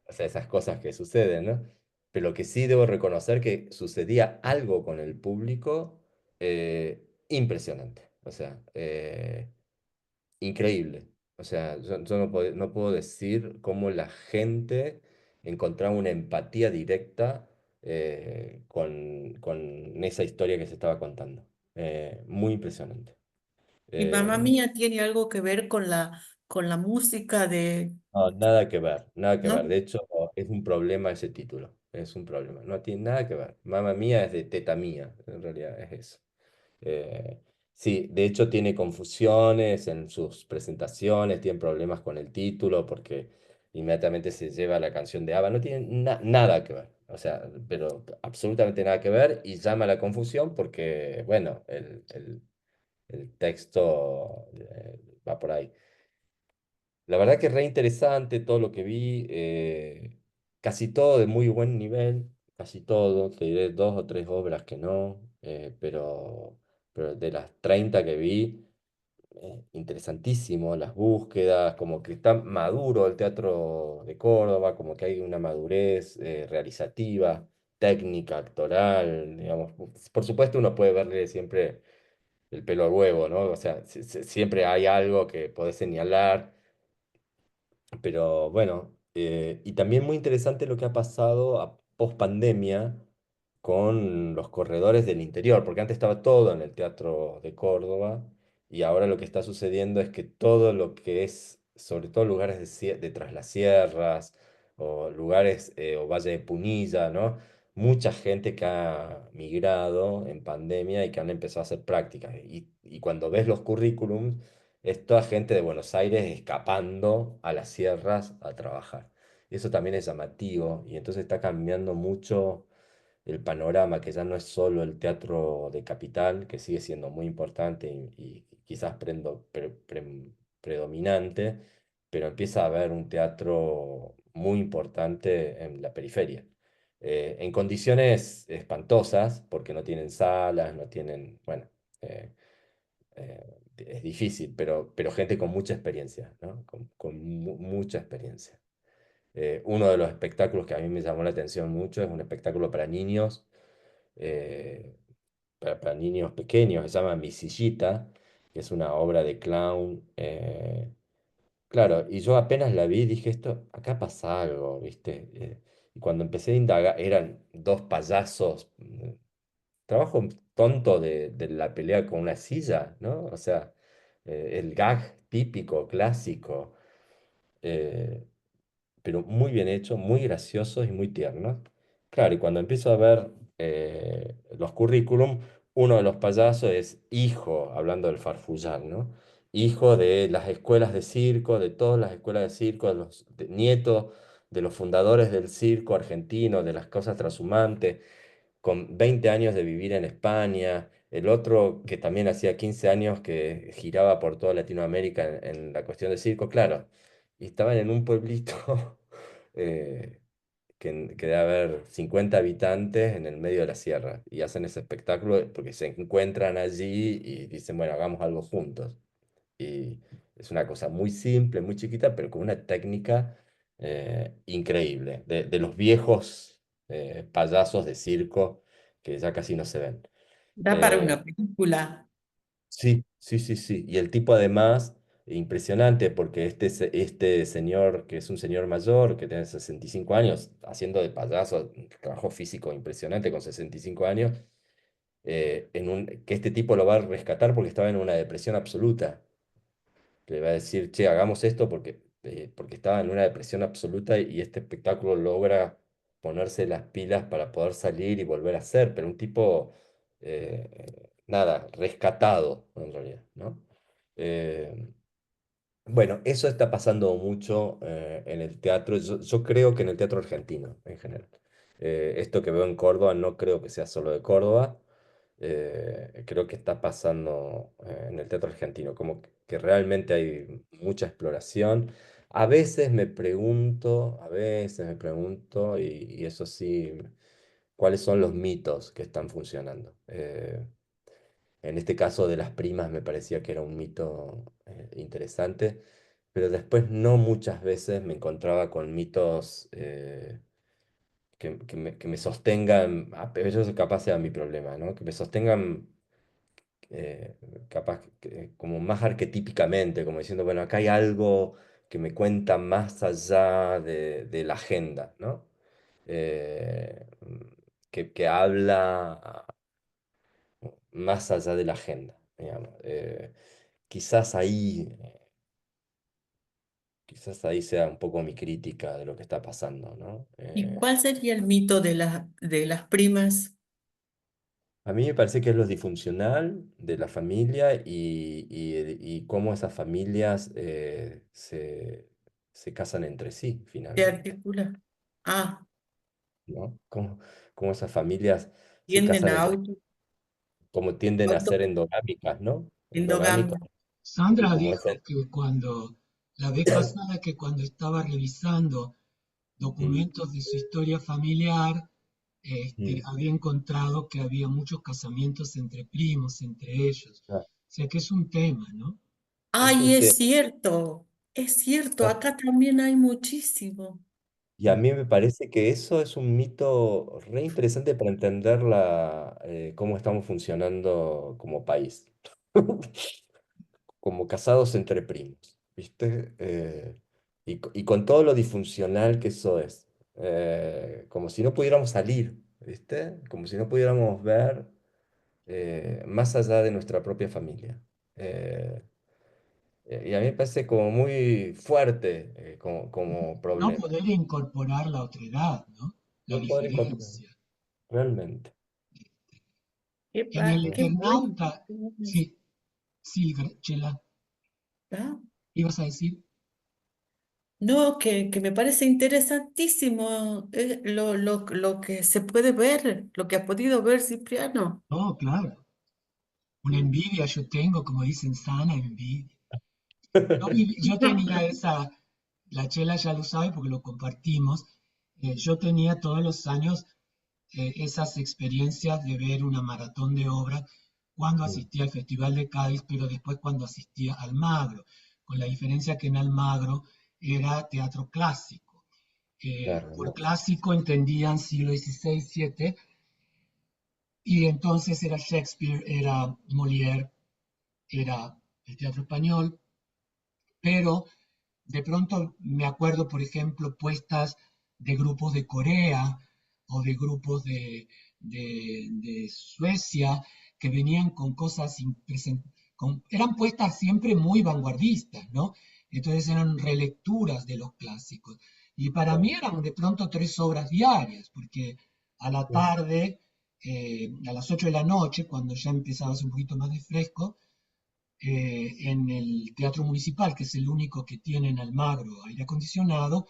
o sea, esas cosas que suceden, ¿no? Pero lo que sí debo reconocer que sucedía algo con el público impresionante. O sea, increíble. O sea, yo no puedo decir cómo la gente encontraba una empatía directa con esa historia que se estaba contando. Muy impresionante. Y Mamma Eh, Mía tiene algo que ver con la música no, nada que ver, nada que ver. ¿no? De hecho, es un problema ese título. Es un problema. No tiene nada que ver. Mamma Mía es de teta mía, en realidad es eso. Eh, sí, de hecho tiene confusiones en sus presentaciones, tiene problemas con el título porque inmediatamente se lleva la canción de ABBA. No tiene nada que ver, o sea, pero absolutamente nada que ver y llama a la confusión porque, bueno, el texto va por ahí. La verdad que re interesante todo lo que vi, casi todo de muy buen nivel, casi todo, te diré dos o tres obras que no, pero de las 30 que vi, interesantísimo, las búsquedas, como que está maduro el teatro de Córdoba, como que hay una madurez realizativa, técnica, actoral, digamos. Por supuesto uno puede verle siempre el pelo al huevo, ¿no? O sea, siempre hay algo que podés señalar, pero bueno, y también muy interesante lo que ha pasado a post pandemia con los corredores del interior, porque antes estaba todo en el Teatro de Córdoba y ahora lo que está sucediendo es que todo lo que es, sobre todo lugares de Tras las Sierras o lugares o Valle de Punilla, ¿no? Mucha gente que ha migrado en pandemia y que han empezado a hacer prácticas. Y cuando ves los currículums, es toda gente de Buenos Aires escapando a las sierras a trabajar. Eso también es llamativo y entonces está cambiando mucho el panorama, que ya no es solo el teatro de capital, que sigue siendo muy importante y quizás predominante, pero empieza a haber un teatro muy importante en la periferia. En condiciones espantosas, porque no tienen salas, no tienen, bueno, eh, es difícil, pero gente con mucha experiencia, ¿no? Con mucha experiencia. Uno de los espectáculos que a mí me llamó la atención mucho es un espectáculo para niños, eh, para niños pequeños, se llama Mi Sillita, que es una obra de clown. Claro, y yo apenas la vi, dije, esto, acá pasa algo, ¿viste? Y cuando empecé a indagar, eran dos payasos, trabajo tonto de la pelea con una silla, ¿no? O sea, el gag típico, clásico. eh, pero muy bien hecho, muy graciosos y muy tiernos. Claro, y cuando empiezo a ver los currículum, uno de los payasos es hijo, hablando del farfullar, ¿no? Hijo de las escuelas de circo, de todas las escuelas de circo, nieto de los fundadores del circo argentino, de las cosas transhumantes, con 20 años de vivir en España. El otro que también hacía 15 años que giraba por toda Latinoamérica en la cuestión de circo, claro. Y estaban en un pueblito eh, que debe haber 50 habitantes en el medio de la sierra y hacen ese espectáculo porque se encuentran allí y dicen, bueno, hagamos algo juntos. Y es una cosa muy simple, muy chiquita, pero con una técnica increíble, de los viejos payasos de circo que ya casi no se ven. Da para Eh, una película. Sí, sí, sí, sí. Y el tipo además, impresionante, porque este señor, que es un señor mayor, que tiene 65 años, haciendo de payaso, un trabajo físico impresionante con 65 años, que este tipo lo va a rescatar porque estaba en una depresión absoluta. Le va a decir, che, hagamos esto porque estaba en una depresión absoluta y este espectáculo logra ponerse las pilas para poder salir y volver a ser, pero un tipo, nada, rescatado en realidad, ¿no? Eh, bueno, eso está pasando mucho en el teatro. Yo creo que en el teatro argentino en general. Esto que veo en Córdoba no creo que sea solo de Córdoba. Creo que está pasando en el teatro argentino, como que realmente hay mucha exploración. Y eso sí, cuáles son los mitos que están funcionando. En este caso de las primas me parecía que era un mito interesante, pero después no muchas veces me encontraba con mitos que me sostengan, pero eso capaz sea mi problema, ¿no? Que me sostengan eh, capaz como más arquetípicamente, como diciendo, bueno, acá hay algo que me cuenta más allá de la agenda, ¿no? Eh, que habla más allá de la agenda, digamos. Quizás ahí, quizás ahí sea un poco mi crítica de lo que está pasando, ¿no? ¿Y cuál sería el mito de las primas? A mí me parece que es lo disfuncional de la familia y cómo esas familias se casan entre sí, ¿Se finalmente, articula? Ah, ¿no? Cómo esas familias se tienden casan a entre sí, auto, cómo tienden a ser auto endogámicas, ¿no? Endogámicas, endogamia. y Sandra como es dijo que la vez pasada, que cuando estaba revisando Mm, documentos de su historia familiar, mm, había encontrado que había muchos casamientos entre primos, entre ellos. ah, O sea que es un tema, ¿no? es Ay, un tema. es cierto, acá también hay muchísimo. Y a mí me parece que eso es un mito re interesante para entender cómo estamos funcionando como país. Como casados entre primos, ¿viste? Y con todo lo disfuncional que eso es. Como si no pudiéramos salir, ¿viste? Como si no pudiéramos ver más allá de nuestra propia familia. Eh, y a mí me parece como muy fuerte como No problema. poder incorporar la otredad, ¿no? La No poder encontrar diferencia. realmente. En el Qué bueno. Eternauta, sí, sí, Chela, ¿Ah? ibas a decir, No, que me parece interesantísimo lo que se puede ver, lo que ha podido ver Cipriano. oh, claro, una Mm. envidia yo tengo, como dicen, sana envidia. Yo tenía la Chela ya lo sabe porque lo compartimos, yo tenía todos los años esas experiencias de ver una maratón de obras cuando Mm, asistía al Festival de Cádiz, pero después cuando asistía al Almagro, con la diferencia que en Almagro era teatro clásico. claro, Por hermoso. clásico entendían siglo XVI, XVII, y entonces era Shakespeare, era Molière, era el teatro español, pero de pronto me acuerdo, por ejemplo, puestas de grupos de Corea o de grupos de Suecia que venían con cosas eran puestas siempre muy vanguardistas, ¿no? Entonces eran relecturas de los clásicos. Y para mí Claro. eran de pronto 3 obras diarias, porque a la Mm, tarde, a las 8 de la noche, cuando ya empezaba a hacer un poquito más de fresco, en el Teatro Municipal, que es el único que tiene en Almagro aire acondicionado,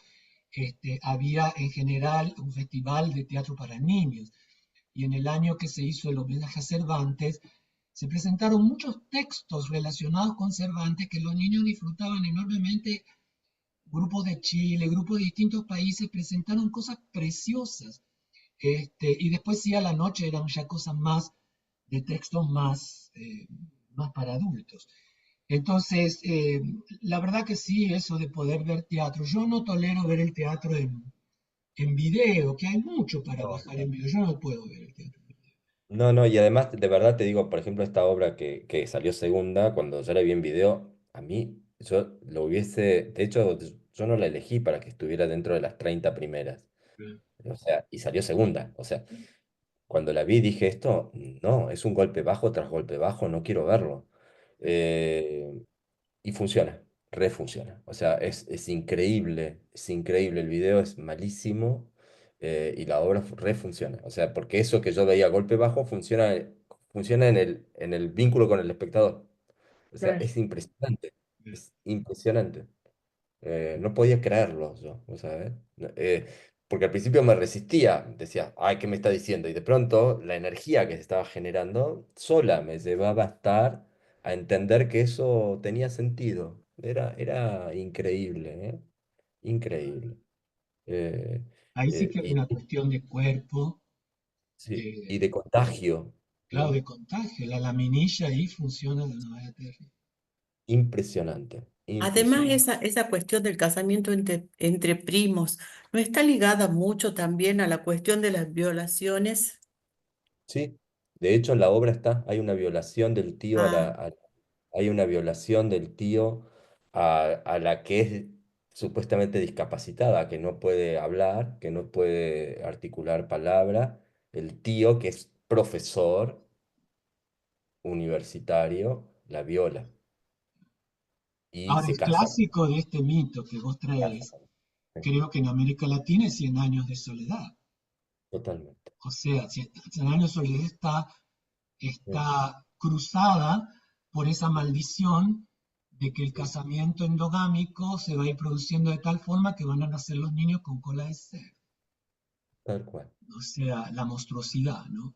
había en general un festival de teatro para niños. Y en el año que se hizo el homenaje a Cervantes, se presentaron muchos textos relacionados con Cervantes que los niños disfrutaban enormemente. Grupos de Chile, grupos de distintos países presentaron cosas preciosas. Y después sí a la noche eran ya cosas más de textos más para adultos. Entonces, la verdad que sí, eso de poder ver teatro. Yo no tolero ver el teatro en video, que hay mucho para no, bajar en claro. video. Yo no puedo ver el teatro en video. No, no, y además, de verdad te digo, por ejemplo, esta obra que salió segunda, cuando yo la vi en video, a mí, yo lo hubiese, de hecho, yo no la elegí para que estuviera dentro de las 30 primeras, o sea, y salió segunda, o sea, cuando la vi dije esto, no, es un golpe bajo tras golpe bajo, no quiero verlo. Eh, y funciona, refunciona. O sea, es increíble, el video es malísimo y la obra refunciona. O sea, porque eso que yo veía golpe bajo funciona en el vínculo con el espectador. O sea, Sí. es impresionante. No podía creerlo yo, ¿vos sabés? Porque al principio me resistía, decía, ay, ¿qué me está diciendo? Y de pronto la energía que se estaba generando sola me llevaba a entender que eso tenía sentido. Era increíble, ¿eh? Increíble. Eh, Ahí sí que hay y, una cuestión de cuerpo, sí, y de, de contagio, claro, de ¿no? contagio. La laminilla ahí funciona de una manera terrible. Impresionante, Además, impresionante. esa cuestión del casamiento entre primos, ¿no está ligada mucho también a la cuestión de las violaciones? Sí, de hecho en la obra está, hay una violación del tío Ah, hay una violación del tío a la que es supuestamente discapacitada, que no puede hablar, que no puede articular palabra, el tío que es profesor universitario la viola y Ahora, se el casa. clásico de este mito que vos traes, Sí, creo que en América Latina es Cien años de soledad. totalmente. O sea, Cien años de soledad Mm, está cruzada por esa maldición de que el mm, casamiento endogámico se va a ir produciendo de tal forma que van a nacer los niños con cola de cerdo. tal cual. O sea, la monstruosidad, ¿no?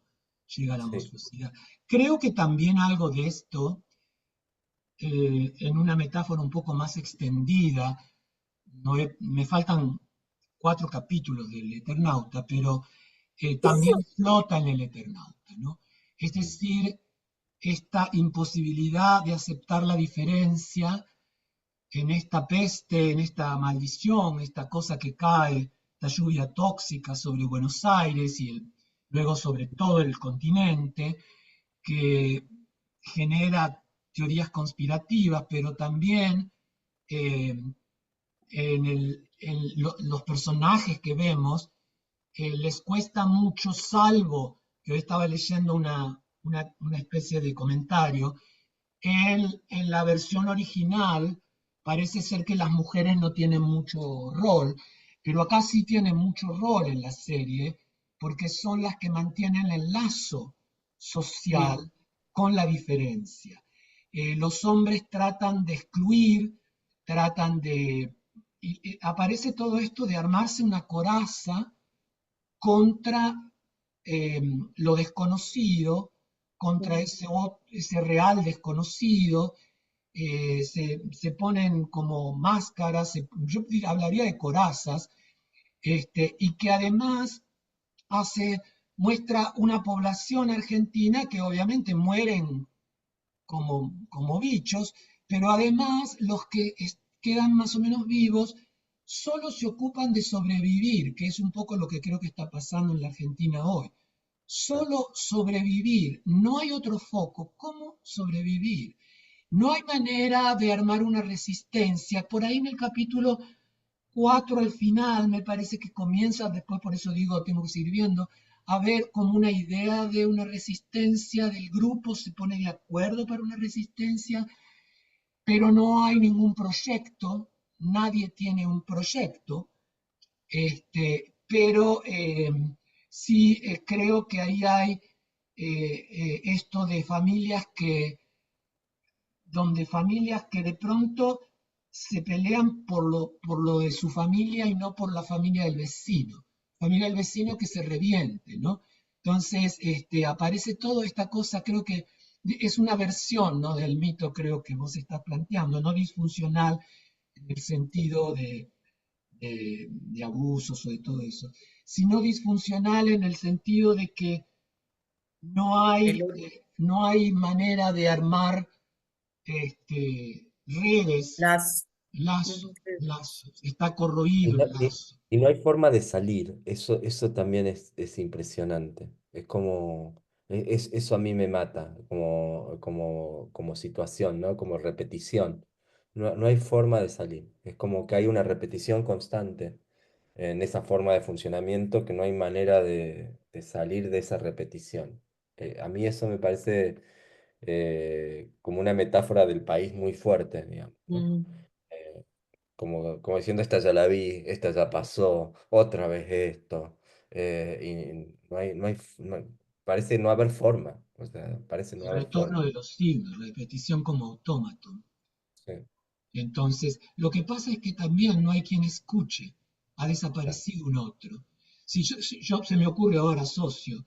Llega a la Sí. monstruosidad. Creo que también algo de esto, en una metáfora un poco más extendida, me faltan 4 capítulos del Eternauta, pero también flota en el Eternauta, ¿no? Es Mm, decir, esta imposibilidad de aceptar la diferencia en esta peste, en esta maldición, esta cosa que cae, esta lluvia tóxica sobre Buenos Aires y luego sobre todo el continente, que genera teorías conspirativas, pero también eh, los personajes que vemos les cuesta mucho, salvo que hoy estaba leyendo una especie de comentario, en la versión original parece ser que las mujeres no tienen mucho rol, pero acá sí tienen mucho rol en la serie porque son las que mantienen el lazo sí. social con la diferencia. Los hombres tratan de excluir, tratan de... y aparece todo esto de armarse una coraza contra lo desconocido, contra ese real desconocido, se ponen como máscaras, yo hablaría de corazas, y que además hace muestra una población argentina que obviamente mueren como bichos, pero además los que quedan más o menos vivos solo se ocupan de sobrevivir, que es un poco lo que creo que está pasando en la Argentina hoy. Solo sobrevivir, no hay otro foco. ¿Cómo sobrevivir? No hay manera de armar una resistencia. Por ahí en el capítulo 4 al final me parece que comienza, después por eso digo, tengo que seguir viendo, a ver como una idea de una resistencia del grupo, se pone de acuerdo para una resistencia, pero no hay ningún proyecto, nadie tiene un proyecto, pero sí creo que ahí hay esto de familias donde familias que de pronto se pelean por lo de su familia y no por la familia del vecino. Familia del vecino que se reviente, ¿no? Entonces, aparece toda esta cosa, creo que es una versión, ¿no?, del mito, creo que vos estás planteando, no disfuncional en el sentido de abusos o de todo eso, sino disfuncional en el sentido de que El or- no hay manera de armar redes, las, lazos, ujú, lazos, está Y corroído no, el lazo. y no hay forma de salir, eso también es impresionante. Es como, eso a mí me mata como situación, ¿no? Como repetición. No hay forma de salir. Es como que hay una repetición constante en esa forma de funcionamiento que no hay manera de salir de esa repetición. A mí eso me parece como una metáfora del país muy fuerte, digamos, ¿no? mm, Eh, como diciendo, esta ya la vi, esta ya pasó, otra vez esto, y parece no haber forma, o sea, parece no El haber retorno forma. de los signos, repetición como autómaton. Sí, Entonces, lo que pasa es que también no hay quien escuche, ha claro. desaparecido un otro. Si se me ocurre ahora, socio,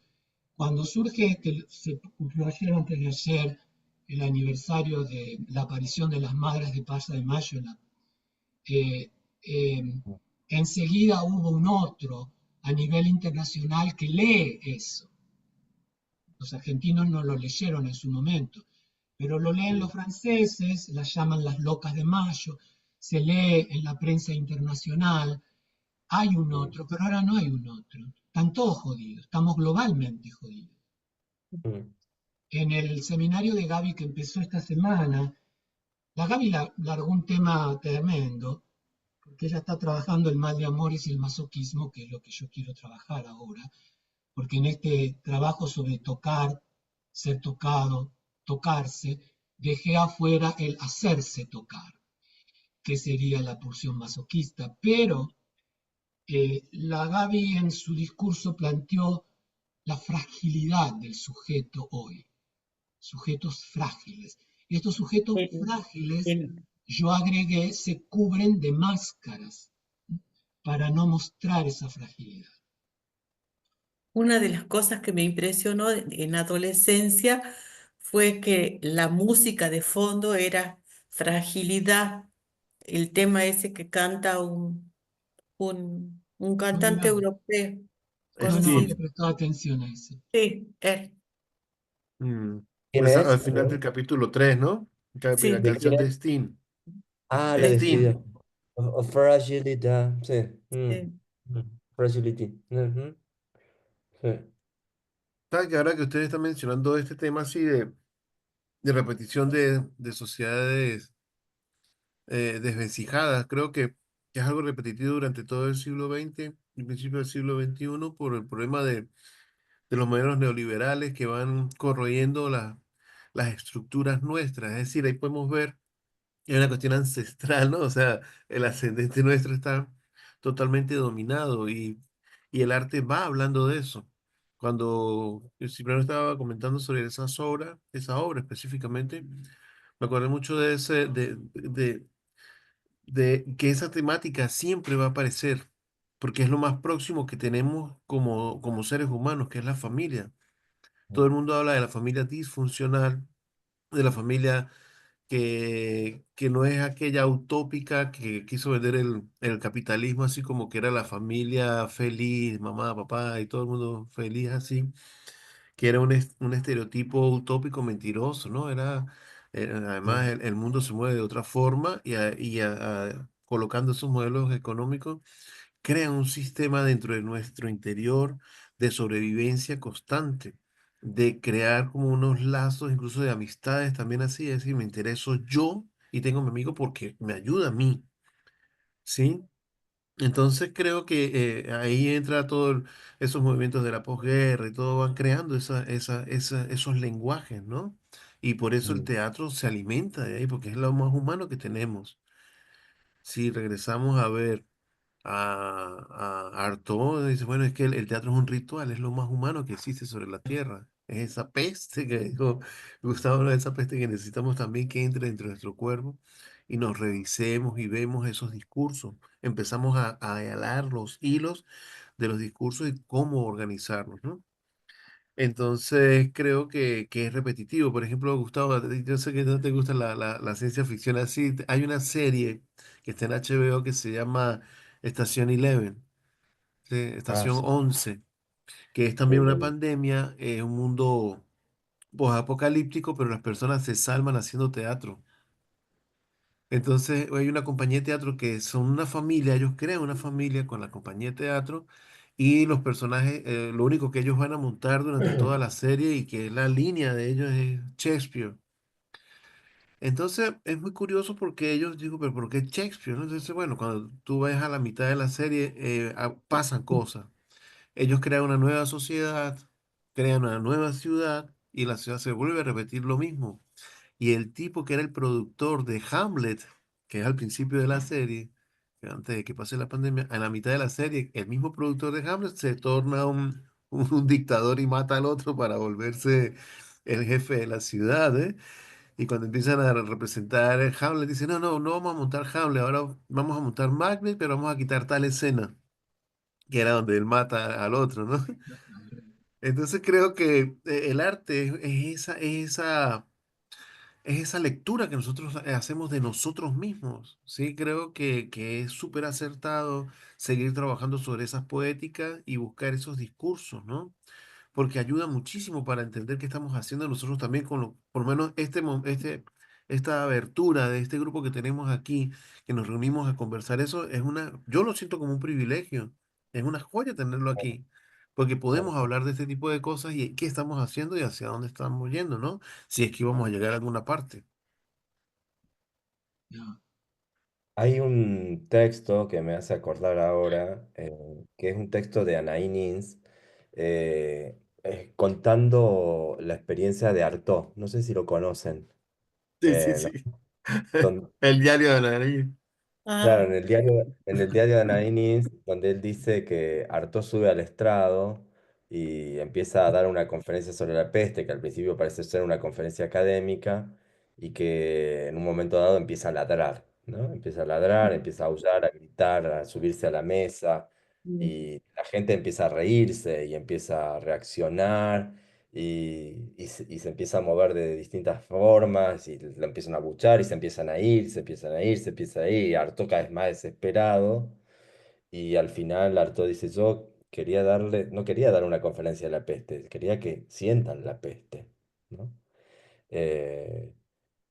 cuando surge se cumplió ayer o antes de ayer el aniversario de la aparición de las Madres de Plaza de Mayo eh, eh, enseguida hubo un otro a nivel internacional que lee eso. Los argentinos no lo leyeron en su momento, pero lo leen Mm, los franceses, las llaman las locas de mayo, se lee en la prensa internacional, hay un mm, otro, pero ahora no hay un otro. Están todos jodidos, estamos globalmente jodidos. mm, En el seminario de Gaby que empezó esta semana, la Gaby largó un tema tremendo, porque ella está trabajando el mal de amores y el masoquismo, que es lo que yo quiero trabajar ahora, porque en este trabajo sobre tocar, ser tocado, tocarse, dejé afuera el hacerse tocar, que sería la pulsión masoquista, pero la Gaby en su discurso planteó la fragilidad del sujeto hoy, sujetos frágiles. Y estos sujetos el- frágiles, el- yo agregué, se cubren de máscaras para no mostrar esa fragilidad. Una de las cosas que me impresionó en la adolescencia fue que la música de fondo era Fragilidad, el tema ese que canta un No, cantante mirá, europeo no Sting. había conocido. prestado atención a eso. Sí, él, Mm. ¿Quién Esa, es? al final del capítulo 3, ¿no? La sí. ¿De quién canción de es? Sting. Ah, la Sting. despedida. O fragilidad, sí. Sí. Fragility. Ujú, sí. ¿Sabe que ahora que usted está mencionando este tema así de repetición de sociedades desvencijadas, creo que es algo repetitivo durante todo el siglo XX y principio del siglo XXI por el problema de los modelos neoliberales que van corroyendo las estructuras nuestras? Es decir, ahí podemos ver, es una cuestión ancestral, ¿no? O sea, el ascendente nuestro está totalmente dominado y el arte va hablando de eso. Cuando Cipriano estaba comentando sobre esa obra específicamente, me acordé mucho de de que esa temática siempre va a aparecer, porque es lo más próximo que tenemos como seres humanos, que es la familia. Todo el mundo habla de la familia disfuncional, de la familia que no es aquella utópica que quiso vender el capitalismo, así como que era la familia feliz, mamá, papá y todo el mundo feliz así, que era un estereotipo utópico mentiroso, ¿no? Además, Mm, el mundo se mueve de otra forma colocando esos modelos económicos, crean un sistema dentro de nuestro interior de sobrevivencia constante, de crear como unos lazos, incluso de amistades también así, es decir, me intereso yo y tengo a mi amigo porque me ayuda a mí, ¿sí? Entonces creo que ahí entra esos movimientos de la posguerra y todo van creando esos lenguajes, ¿no? Y por eso el mm, teatro se alimenta de ahí, porque es lo más humano que tenemos. Si regresamos a ver a Artaud, dice, bueno, es que el teatro es un ritual, es lo más humano que existe sobre la tierra. Es esa peste que dijo Gustavo, ¿no? Esa peste que necesitamos también que entre dentro de nuestro cuerpo y nos revisemos y vemos esos discursos. Empezamos a hilar los hilos de los discursos y cómo organizarlos, ¿no? Entonces creo que es repetitivo. Por ejemplo, Gustavo, a ti, yo sé que no te gusta la ciencia ficción así. Hay una serie que está en HBO que se llama Estación 11, ¿sí? ah, Estación sí, 11, que es también una uh, pandemia, un mundo apocalíptico, pero las personas se salvan haciendo teatro. Entonces hay una compañía de teatro que son una familia, ellos crean una familia con la compañía de teatro y los personajes, lo único que ellos van a montar durante toda la serie y que la línea de ellos es Shakespeare. Entonces es muy curioso porque ellos digo, pero ¿por qué Shakespeare? ¿No? Entonces, bueno, cuando tú ves a la mitad de la serie, pasan cosas. Ellos crean una nueva sociedad, crean una nueva ciudad y la ciudad se vuelve a repetir lo mismo. Y el tipo que era el productor de Hamlet, que es al principio de la serie, que antes de que pase la pandemia, a la mitad de la serie, el mismo productor de Hamlet se torna un dictador y mata al otro para volverse el jefe de la ciudad, ¿eh? Y cuando empiezan a representar el Hamlet, dicen, no, no, no vamos a montar Hamlet, ahora vamos a montar Macbeth, pero vamos a quitar tal escena, que era donde él mata al otro, ¿no? Entonces creo que el arte es esa lectura que nosotros hacemos de nosotros mismos, ¿sí? Creo que es súper acertado seguir trabajando sobre esas poéticas y buscar esos discursos, ¿no? Porque ayuda muchísimo para entender qué estamos haciendo nosotros también por lo menos esta abertura de este grupo que tenemos aquí, que nos reunimos a conversar, eso yo lo siento como un privilegio, es una joya tenerlo aquí, porque podemos claro. hablar de este tipo de cosas y qué estamos haciendo y hacia dónde estamos yendo, ¿no? Si es que íbamos a llegar a alguna parte. ya, Hay un texto que me hace acordar ahora, que es un texto de Anaïs Nin, contando la experiencia de Artaud. No sé si lo conocen. Sí, sí, ¿No? sí. Don- El diario de la nariz. Claro, Ah, en el diario de Anaïs, donde él dice que Artaud sube al estrado y empieza a dar una conferencia sobre la peste, que al principio parece ser una conferencia académica, y que en un momento dado empieza a ladrar, ¿no? Empieza a ladrar, empieza a aullar, a gritar, a subirse a la mesa, y la gente empieza a reírse y empieza a reaccionar. Y se empieza a mover de distintas formas y lo empiezan a buchar y se empiezan a ir, se empiezan a ir, se empieza a ir, y Arto cada vez más desesperado y al final Arto dice, yo quería darle, no quería dar una conferencia de la peste, quería que sientan la peste, ¿no? Eh,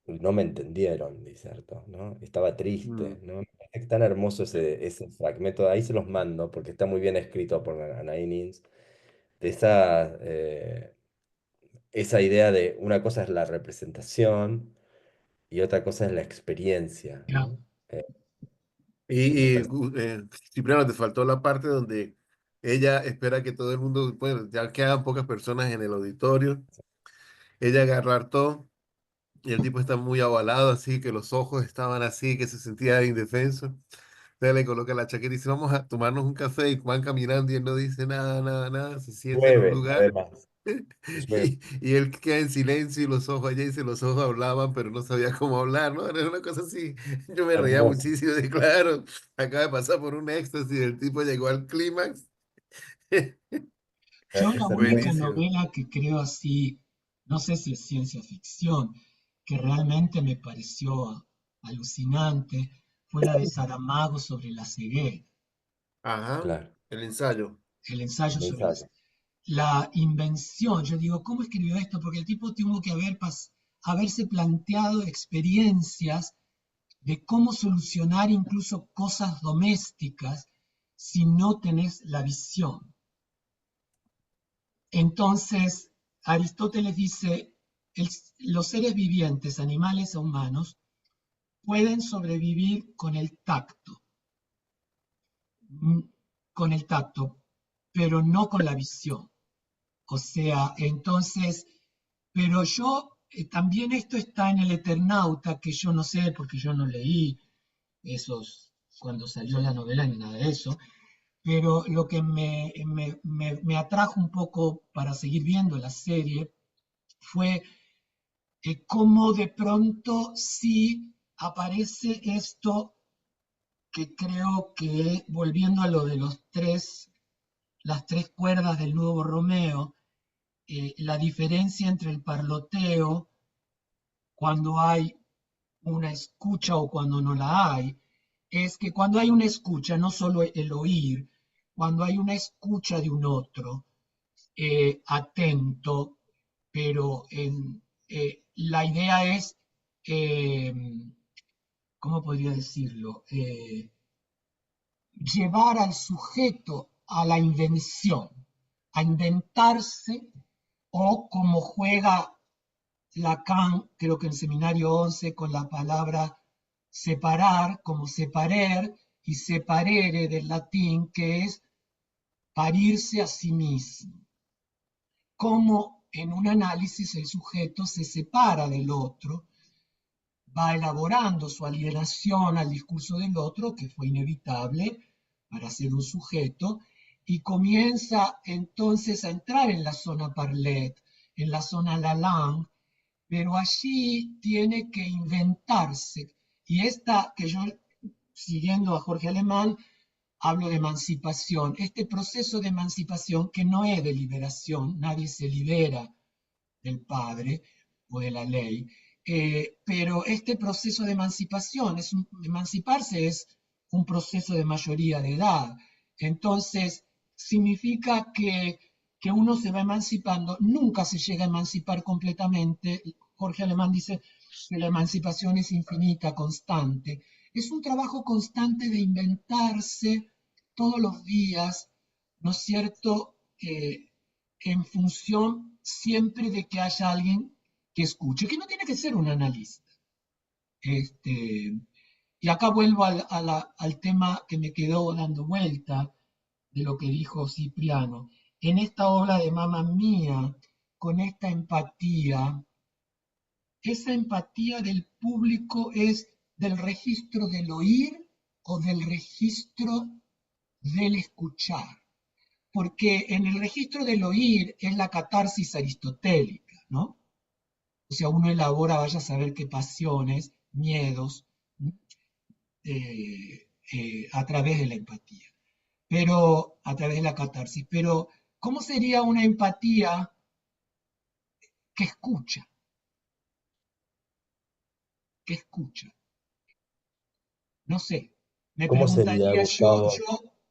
no me entendieron, dice Arto, ¿no? Estaba triste, Mm. ¿no? Me parece tan hermoso ese fragmento, ahí se los mando porque está muy bien escrito por Anaïs Nin, de esa idea de una cosa es la representación y otra cosa es la experiencia, ya. ¿no? Lo Y, y pers- gu- eh, Cipriano, te faltó la parte donde ella espera que todo el mundo, bueno, ya quedan pocas personas en el auditorio. Ella agarra harto y el tipo está muy avalado, así que los ojos estaban así, que se sentía indefenso. Entonces le coloca la chaqueta y dice, vamos a tomarnos un café y van caminando y él no dice nada, nada, nada, se sienta en un Llueve, lugar además, llueve. y él queda en silencio y los ojos allá dice, los ojos hablaban, pero no sabía cómo hablar, ¿no? Era una cosa así. Yo me reía Hermoso. muchísimo de, claro, acaba de pasar por un éxtasis, el tipo llegó al clímax. Yo la Es única hermoso. Buenísimo. novela que creo así, no sé si es ciencia ficción, que realmente me pareció alucinante fue la de Saramago sobre la ceguera, Ajá, Claro, el ensayo. el ensayo el sobre ensayo. la invención. Yo digo, ¿cómo escribió esto? Porque el tipo tuvo que haberse planteado experiencias de cómo solucionar incluso cosas domésticas si no tenés la visión. Entonces, Aristóteles dice, los seres vivientes, animales o humanos, pueden sobrevivir mm, con el tacto, pero no con la visión. O sea, entonces, pero yo, también esto está en el Eternauta, que yo no sé, porque yo no leí esos, cuando salió la novela ni nada de eso, pero lo que me atrajo un poco para seguir viendo la serie fue cómo de pronto sí aparece esto que creo que, volviendo a lo de las tres cuerdas del nuevo Romeo, la diferencia entre el parloteo cuando hay una escucha o cuando no la hay, es que cuando hay una escucha, no solo el oír, cuando hay una escucha de un otro, atento, pero la idea es, eh, ¿cómo podría decirlo? Llevar al sujeto a la invención, a inventarse, o como juega Lacan, creo que en Seminario 11, con la palabra separar, como separer y separere del latín, que es parirse a sí mismo. Cómo en un análisis el sujeto se separa del otro, va elaborando su alienación al discurso del otro, que fue inevitable para ser un sujeto, y comienza entonces a entrar en la zona Parlet, en la zona Lalande, pero allí tiene que inventarse. Y esta que yo, siguiendo a Jorge Alemán, hablo de emancipación, este proceso de emancipación que no es de liberación, nadie se libera del padre o de la ley, pero este proceso de emancipación, emanciparse es un proceso de mayoría de edad, entonces significa que uno se va emancipando, nunca se llega a emancipar completamente. Jorge Alemán dice que la emancipación es infinita, constante. Es un trabajo constante de inventarse todos los días, ¿no es cierto? En función siempre de que haya alguien que escuche, que no tiene que ser un analista. Este, y acá vuelvo al tema que me quedó dando vuelta de lo que dijo Cipriano. En esta obra de Mamma Mía, con esta empatía, esa empatía del público es del registro del oír o del registro del escuchar, porque en el registro del oír es la catarsis aristotélica, ¿no? O sea, uno elabora, vaya a saber qué pasiones, miedos, a través de la empatía, pero a través de la catarsis. Pero, ¿cómo sería una empatía que escucha? Que escucha. No sé. Me ¿Cómo sería, preguntaría Gustavo?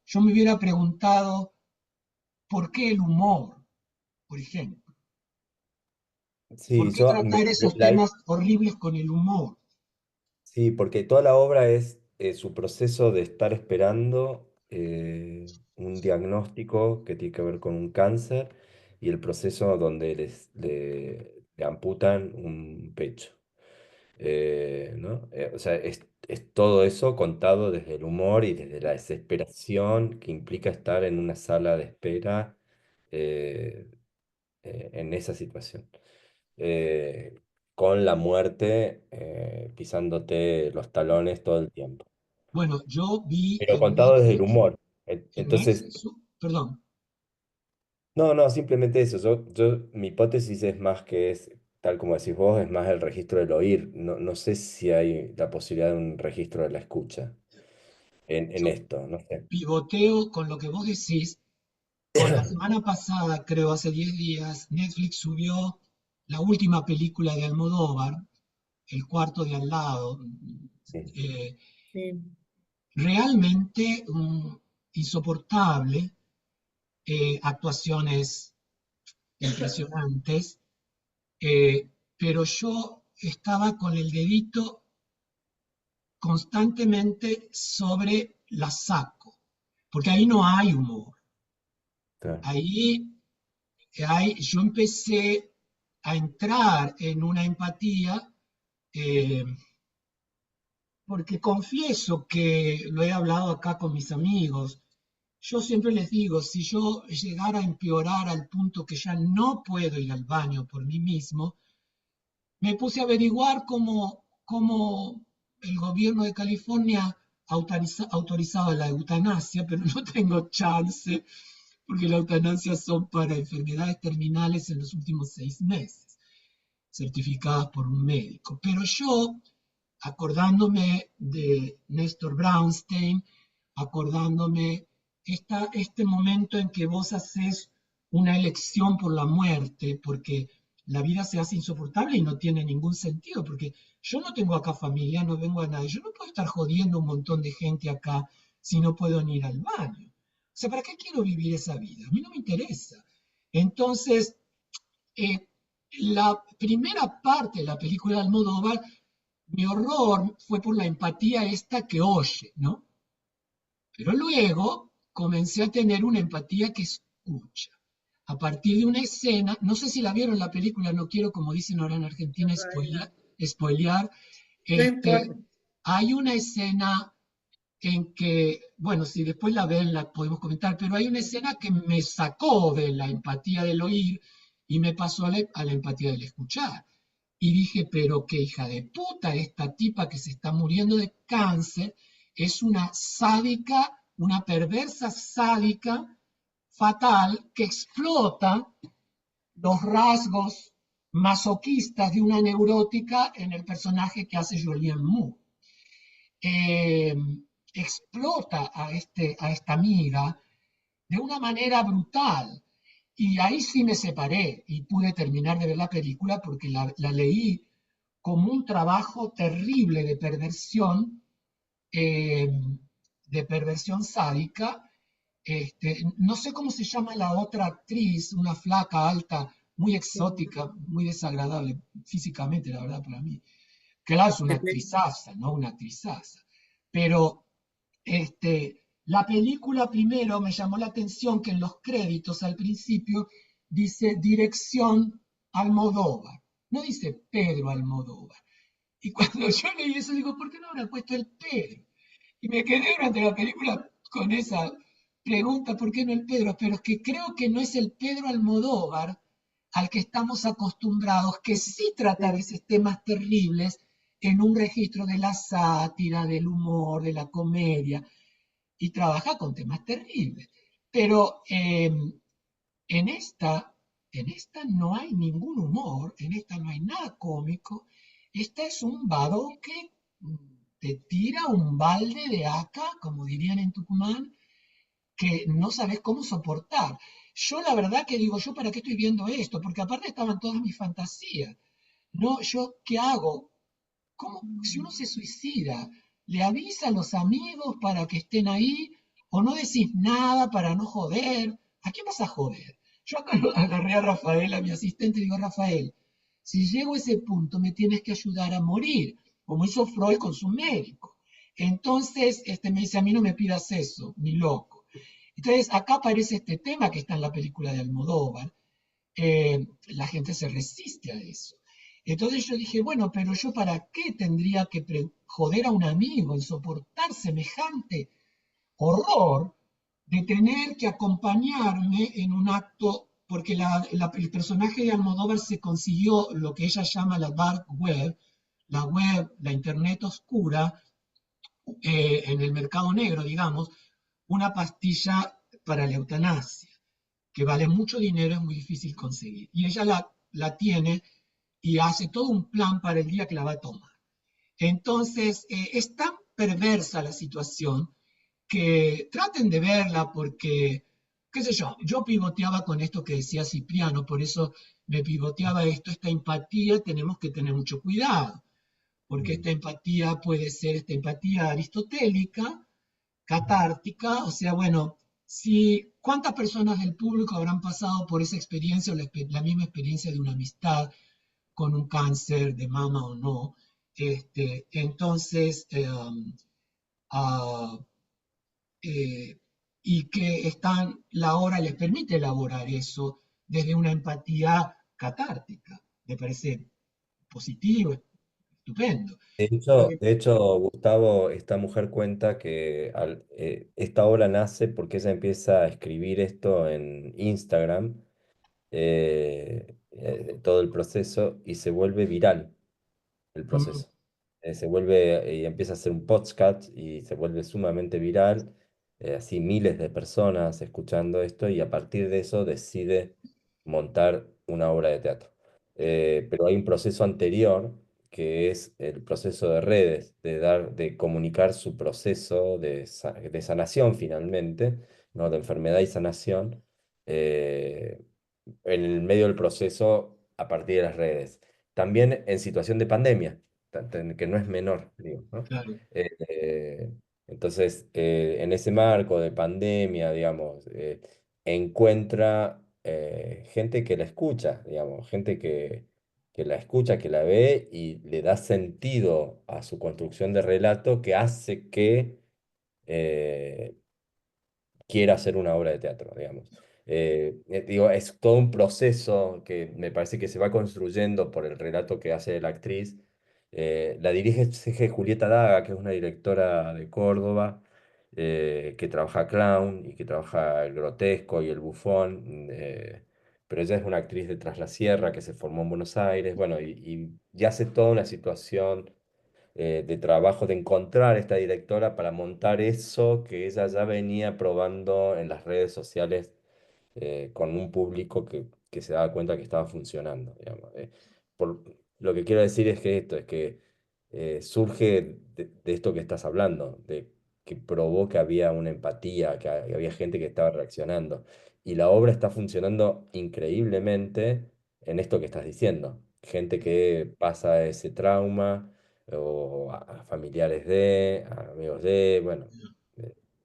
yo me hubiera preguntado, ¿por qué el humor, por ejemplo? Sí, ¿Por qué tratar esos temas horribles con el humor? sí, porque toda la obra es su proceso de estar esperando un diagnóstico que tiene que ver con un cáncer y el proceso donde le amputan un pecho. ¿No? O sea, es todo eso contado desde el humor y desde la desesperación que implica estar en una sala de espera eh, en esa situación. eh, con la muerte pisándote los talones todo el tiempo. Bueno, yo vi Pero contado desde el humor. En Entonces, Netflix, perdón, no, no, simplemente eso. Mi hipótesis es más que es, tal como decís vos, es más el registro del oír. No, no sé si hay la posibilidad de un registro de la escucha en yo esto, no sé. pivoteo con lo que vos decís. Con la semana pasada, creo hace 10 días, Netflix subió la última película de Almodóvar, El cuarto de al lado. Sí. Sí. Realmente insoportable, actuaciones impresionantes, pero yo estaba con el dedito constantemente sobre la saco, porque ahí no hay humor. Claro. Ahí yo empecé a entrar en una empatía, eh, porque confieso que lo he hablado acá con mis amigos. Yo siempre les digo, si yo llegara a empeorar al punto que ya no puedo ir al baño por mí mismo, me puse a averiguar cómo el gobierno de California autorizaba la eutanasia, pero no tengo chance, porque la eutanasia son para enfermedades terminales en los últimos 6 meses, certificadas por un médico. Pero yo, acordándome de Néstor Brownstein, acordándome este momento en que vos haces una elección por la muerte, porque la vida se hace insoportable y no tiene ningún sentido, porque yo no tengo acá familia, no vengo a nadie, yo no puedo estar jodiendo un montón de gente acá si no puedo ni ir al baño. O sea, ¿para qué quiero vivir esa vida? A mí no me interesa. Entonces, eh, la primera parte de la película de Almodóvar, mi horror fue por la empatía esta que oye, ¿no? Pero luego comencé a tener una empatía que escucha. A partir de una escena, no sé si la vieron la película, no quiero, como dicen ahora en Argentina, spoilear. No importa. Hay una escena en que, bueno, si después la ven, la podemos comentar, pero hay una escena que me sacó de la empatía del oír y me pasó a la empatía del escuchar. Y dije, pero qué hija de puta, esta tipa que se está muriendo de cáncer es una sádica, una perversa sádica fatal que explota los rasgos masoquistas de una neurótica en el personaje que hace Julianne Moore. Eh, Explota a esta amiga de una manera brutal. Y ahí sí me separé y pude terminar de ver la película porque la leí como un trabajo terrible eh, de perversión sádica. No sé cómo se llama la otra actriz, una flaca, alta, muy exótica, muy desagradable físicamente, la verdad, para mí. Claro, es una actrizaza, ¿no? Una actrizaza. Pero la película primero me llamó la atención que en los créditos al principio dice dirección Almodóvar, no dice Pedro Almodóvar. Y cuando yo leí eso digo, ¿por qué no habrá puesto el Pedro? Y me quedé durante la película con esa pregunta, ¿por qué no el Pedro? Pero es que creo que no es el Pedro Almodóvar al que estamos acostumbrados, que sí trata de esos temas terribles en un registro de la sátira, del humor, de la comedia, y trabaja con temas terribles. Pero en esta no hay ningún humor, en esta no hay nada cómico. Esta es un vado que te tira un balde de acá, como dirían en Tucumán, que no sabes cómo soportar. Yo la verdad que digo, ¿yo para qué estoy viendo esto? Porque aparte estaban todas mis fantasías. No, ¿yo qué hago? ¿Cómo, si uno se suicida, le avisa a los amigos para que estén ahí o no decís nada para no joder? ¿A quién vas a joder? Yo acá agarré a Rafael, a mi asistente, y digo, Rafael, si llego a ese punto me tienes que ayudar a morir, como hizo Freud con su médico. Entonces me dice, a mí no me pidas eso, ni loco. Entonces acá aparece este tema que está en la película de Almodóvar. La gente se resiste a eso. Entonces yo dije, bueno, pero yo para qué tendría que joder a un amigo, en soportar semejante horror de tener que acompañarme en un acto, porque el personaje de Almodóvar se consiguió lo que ella llama la dark web, la internet oscura, en el mercado negro, digamos, una pastilla para la eutanasia, que vale mucho dinero, es muy difícil conseguir. Y ella la tiene y hace todo un plan para el día que la va a tomar. Entonces, es tan perversa la situación que traten de verla porque, qué sé yo pivoteaba con esto que decía Cipriano, por eso me pivoteaba esta empatía, tenemos que tener mucho cuidado, porque Mm. esta empatía puede ser esta empatía aristotélica, catártica, o sea, bueno, si cuántas personas del público habrán pasado por esa experiencia o la misma experiencia de una amistad con un cáncer de mama o no, entonces, ah, eh, y que la obra les permite elaborar eso desde una empatía catártica. Me parece positivo, estupendo. Eh, De hecho, Gustavo, esta mujer cuenta que esta obra nace porque ella empieza a escribir esto en Instagram, todo el proceso, y se vuelve viral el mm, proceso. Se vuelve y empieza a hacer un podcast y se vuelve sumamente viral, así miles de personas escuchando esto y a partir de eso decide montar una obra de teatro. Pero hay un proceso anterior que es el proceso de redes, de comunicar su proceso de sanación finalmente, ¿no? De enfermedad y sanación, eh, en el medio del proceso a partir de las redes. También en situación de pandemia que no es menor, digo, ¿no? claro, Eh, eh, entonces, en ese marco de pandemia, digamos, encuentra gente que la escucha, digamos, gente que la escucha, que la ve y le da sentido a su construcción de relato que hace que eh, quiera hacer una obra de teatro, digamos. Digo, es todo un proceso que me parece que se va construyendo por el relato que hace la actriz. La dirige Julieta Daga, que es una directora de Córdoba, que trabaja clown y que trabaja el grotesco y el bufón. Pero ella es una actriz de Tras la Sierra que se formó en Buenos Aires, bueno, y hace toda una situación de trabajo de encontrar esta directora para montar eso que ella ya venía probando en las redes sociales, con un público que se daba cuenta que estaba funcionando, digamos. Por, lo que quiero decir es que esto, es que surge de esto que estás hablando, de que probó que había una empatía, que había gente que estaba reaccionando. Y la obra está funcionando increíblemente en esto que estás diciendo. Gente que pasa ese trauma o a familiares a amigos bueno,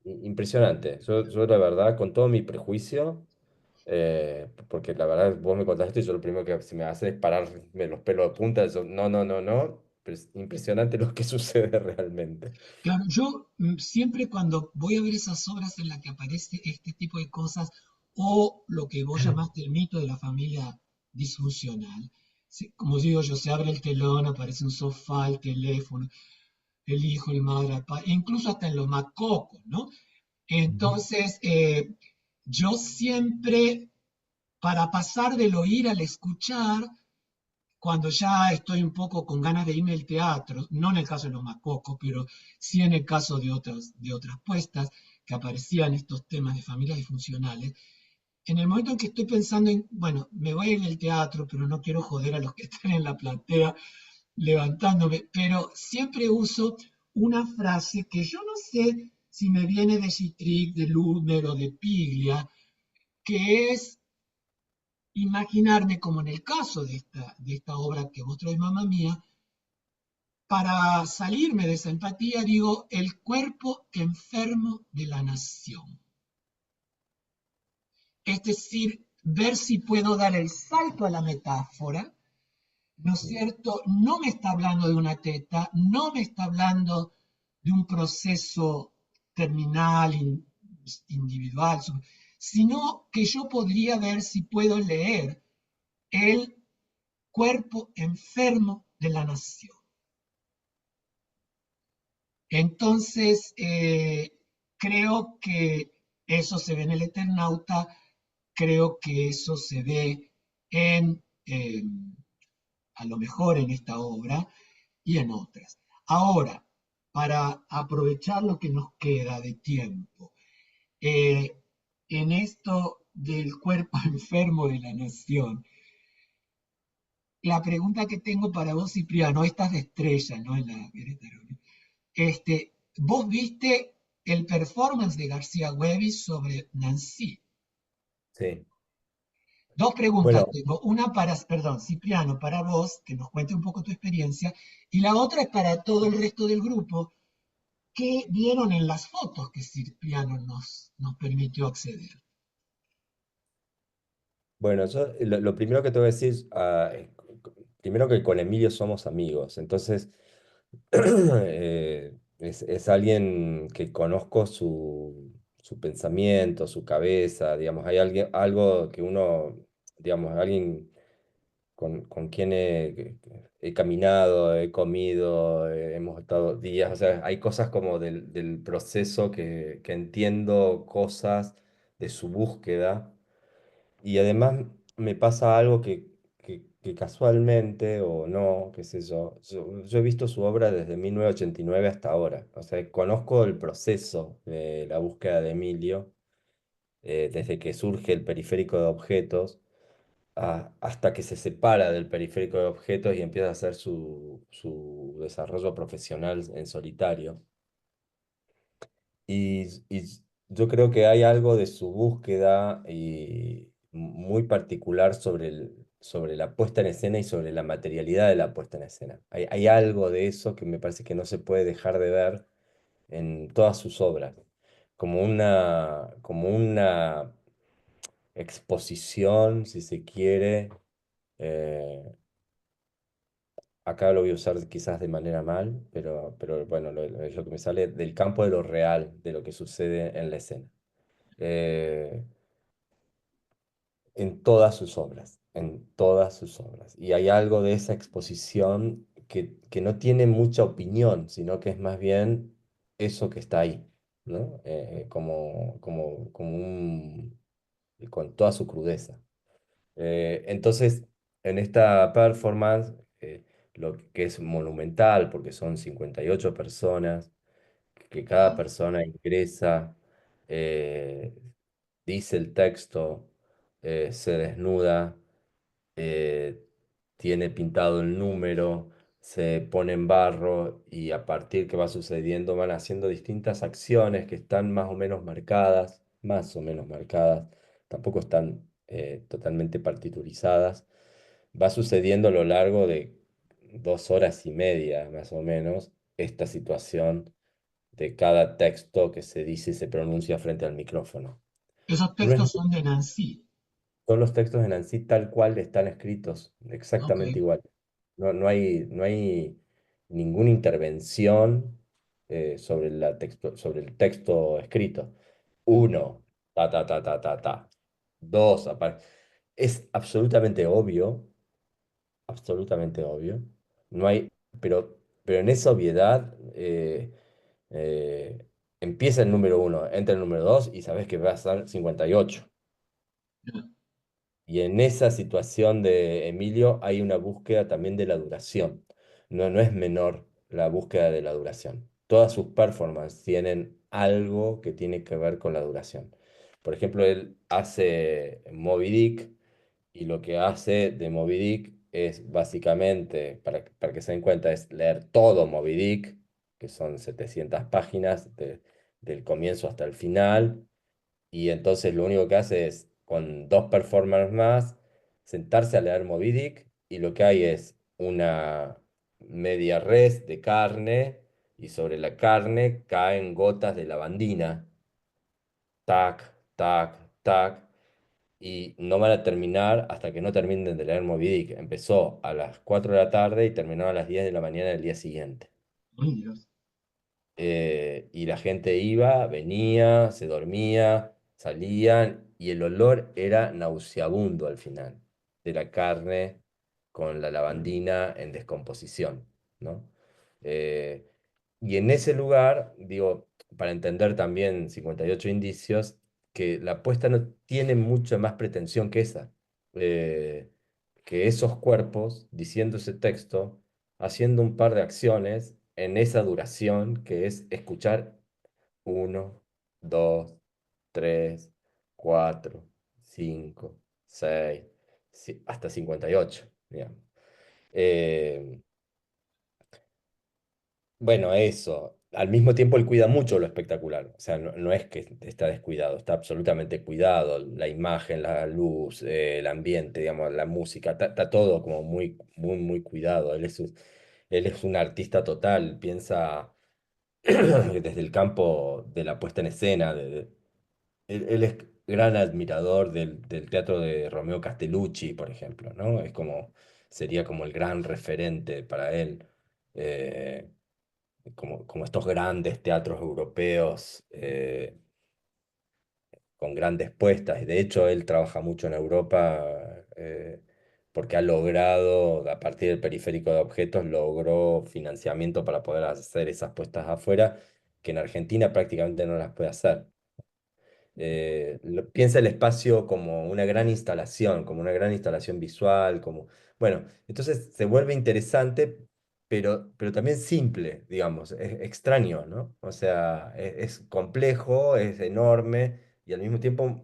impresionante. Yo la verdad, con todo mi prejuicio, porque la verdad vos me contaste y yo lo primero que se me hace es pararme los pelos de punta, no, no, no, no, pero es impresionante lo que sucede realmente. claro, yo siempre cuando voy a ver esas obras en las que aparece este tipo de cosas o lo que vos llamaste el mito de la familia disfuncional, como digo yo, se abre el telón, aparece un sofá, el teléfono, el hijo, el madre, el padre, incluso hasta en los macocos, ¿no? Ujú. Entonces, yo siempre, para pasar del oír al escuchar, cuando ya estoy un poco con ganas de irme al teatro, no en el caso de los macocos, pero sí en el caso de otras puestas que aparecían estos temas de familias disfuncionales, en el momento en que estoy pensando en, bueno, me voy en el teatro, pero no quiero joder a los que están en la platea levantándome, pero siempre uso una frase que yo no sé si me viene de Citric, de Ludmer o de Piglia, que es imaginarme como en el caso de esta obra que vos traes, Mamma Mía, para salirme de esa empatía, digo, el cuerpo enfermo de la nación. Es decir, ver si puedo dar el salto a la metáfora, ¿no es cierto? No me está hablando de una teta, no me está hablando de un proceso terminal, individual, sino que yo podría ver si puedo leer el cuerpo enfermo de la nación. Entonces, creo que eso se ve en el Eternauta, creo que eso se ve en, a lo mejor en esta obra y en otras. Ahora, para aprovechar lo que nos queda de tiempo, eh, en esto del cuerpo enfermo de la nación, la pregunta que tengo para vos, Cipriano, estas de estrella, ¿no? En la Querétaro, ¿no? Vos viste el performance de García Huevis sobre Nancy. Sí. Dos preguntas Bueno, tengo. Una para, perdón, Cipriano, para vos, que nos cuente un poco tu experiencia, y la otra es para todo el resto del grupo. ¿Qué vieron en las fotos que Cipriano nos permitió acceder? bueno, yo lo primero que te voy a decir, primero que con Emilio somos amigos, entonces es alguien que conozco su pensamiento, su cabeza, digamos, hay alguien, algo que uno, digamos, alguien con quien he caminado, he comido, hemos estado días, o sea, hay cosas como del proceso que entiendo, cosas de su búsqueda. Y además me pasa algo que casualmente o no, qué sé yo he visto su obra desde 1989 hasta ahora. O sea, conozco el proceso de la búsqueda de Emilio, desde que surge el periférico de objetos hasta que se separa del periférico de objetos y empieza a hacer su desarrollo profesional en solitario. Y yo creo que hay algo de su búsqueda y muy particular sobre la puesta en escena y sobre la materialidad de la puesta en escena. Hay algo de eso que me parece que no se puede dejar de ver en todas sus obras, como una exposición, si se quiere. eh, Acá lo voy a usar quizás de manera mal, pero bueno, es lo que me sale del campo de lo real, de lo que sucede en la escena. eh, en todas sus obras, en todas sus obras. Y hay algo de esa exposición que no tiene mucha opinión, sino que es más bien eso que está ahí, ¿no? Con toda su crudeza. Entonces, en esta performance, lo que es monumental, porque son 58 personas, que cada Wow. persona ingresa, eh, dice el texto, se desnuda, eh, tiene pintado el número, se pone en barro y a partir que va sucediendo van haciendo distintas acciones que están más o menos marcadas, tampoco están totalmente partiturizadas. Va sucediendo a lo largo de 2 horas y media, más o menos, esta situación de cada texto que se dice y se pronuncia frente al micrófono. Esos No es textos son de Nancy. Son los textos de Nancy tal cual están escritos, Ok. exactamente igual. No hay ninguna intervención sobre el texto escrito. Ujú. Uno, ta, ta, ta, ta, ta, ta. Dos, es absolutamente obvio. No hay, pero en esa obviedad eh, empieza el número uno, entra el número dos y sabes que va a ser 58. Y en esa situación de Emilio hay una búsqueda también de la duración. No es menor la búsqueda de la duración. Todas sus performances tienen algo que tiene que ver con la duración. Por ejemplo, él hace Moby Dick y lo que hace de Moby Dick es básicamente, para que se den cuenta, es leer todo Moby Dick, que son 700 páginas del comienzo hasta el final y entonces lo único que hace es, con dos performers más, sentarse a leer Moby Dick y lo que hay es una media res de carne y sobre la carne caen gotas de lavandina. Tac, tac, tac. Y no van a terminar hasta que no terminen de leer Moby Dick. Empezó a las 4 de la tarde y terminó a las 10 de la mañana del día siguiente. Ay, Dios. Y la gente iba, venía, se dormía, salían y el olor era nauseabundo al final de la carne con la lavandina en descomposición, ¿no? Eh, y en ese lugar, digo, para entender también 58 indicios, que la apuesta no tiene mucha más pretensión que esa, eh, que esos cuerpos diciendo ese texto haciendo un par de acciones en esa duración que es escuchar uno, dos, tres, cuatro, cinco, seis, hasta 58, digamos. Eh, bueno, eso. al mismo tiempo él cuida mucho lo espectacular, o sea, no es que está descuidado, está absolutamente cuidado, la imagen, la luz, el ambiente, digamos, la música, está todo como muy, muy, muy cuidado. Él es un artista total, piensa desde el campo de la puesta en escena, él es gran admirador del teatro de Romeo Castellucci, por ejemplo, ¿no? Sería como el gran referente para él. eh, como estos grandes teatros europeos con grandes puestas. Y de hecho, él trabaja mucho en Europa porque ha logrado, a partir del periférico de objetos, logró financiamiento para poder hacer esas puestas afuera, que en Argentina prácticamente no las puede hacer. Piensa el espacio como una gran instalación, como una gran instalación visual, como, bueno, entonces se vuelve interesante, pero también simple, digamos, es extraño, ¿no? O sea, es complejo, es enorme y al mismo tiempo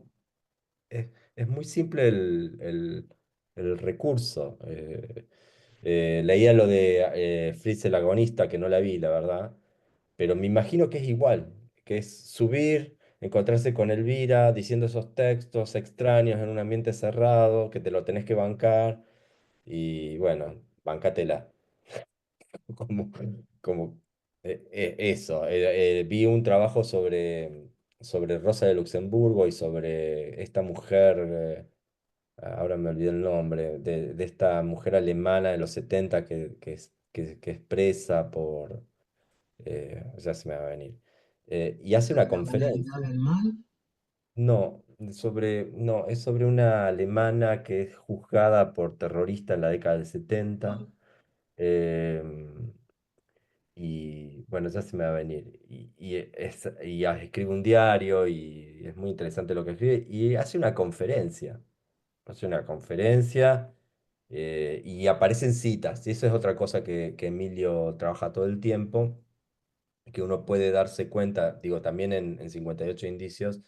es muy simple el recurso. Leía lo de Fritz el agonista, que no la vi, la verdad, pero me imagino que es igual, que es subir, encontrarse con Elvira diciendo esos textos extraños en un ambiente cerrado, que te lo tenés que bancar y bueno, bancátela. Como, como eso. Vi un trabajo sobre Rosa de Luxemburgo y sobre esta mujer. Ahora me olvidé el nombre, de esta mujer alemana de los 70 que es presa por, ya se me va a venir, y hace una La conferencia. banalidad del mal. No, no, es sobre una alemana que es juzgada por terrorista en la década del 70, em, y bueno, ya se me va a venir, escribe un diario y es muy interesante lo que escribe, y hace una conferencia y aparecen citas. Y eso es otra cosa que Emilio trabaja todo el tiempo, que uno puede darse cuenta, digo, también en 58 indicios,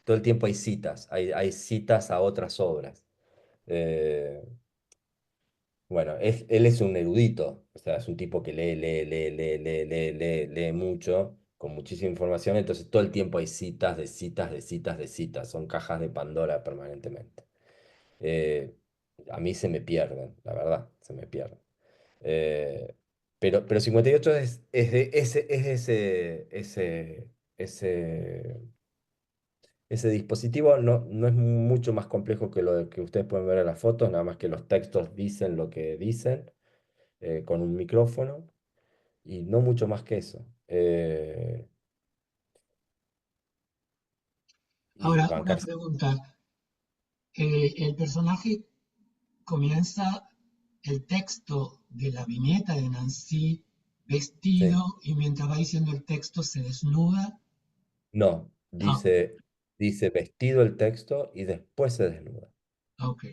todo el tiempo hay citas, hay citas a otras obras. Eh, bueno, él es un erudito, o sea, es un tipo que lee mucho, con muchísima información, entonces todo el tiempo hay citas de citas de citas de citas, son cajas de Pandora permanentemente. eh, a mí se me pierden, la verdad, se me pierden. Eh, pero 58 ese dispositivo no es mucho más complejo que lo que ustedes pueden ver en las fotos, nada más que los textos dicen lo que dicen con un micrófono y no mucho más que eso. Y Ahora, una bancarse. pregunta. El personaje comienza el texto de la viñeta de Nancy Sí. vestido y mientras va diciendo el texto se desnuda. No, Ah, dice vestido el texto y después se desnuda. ok.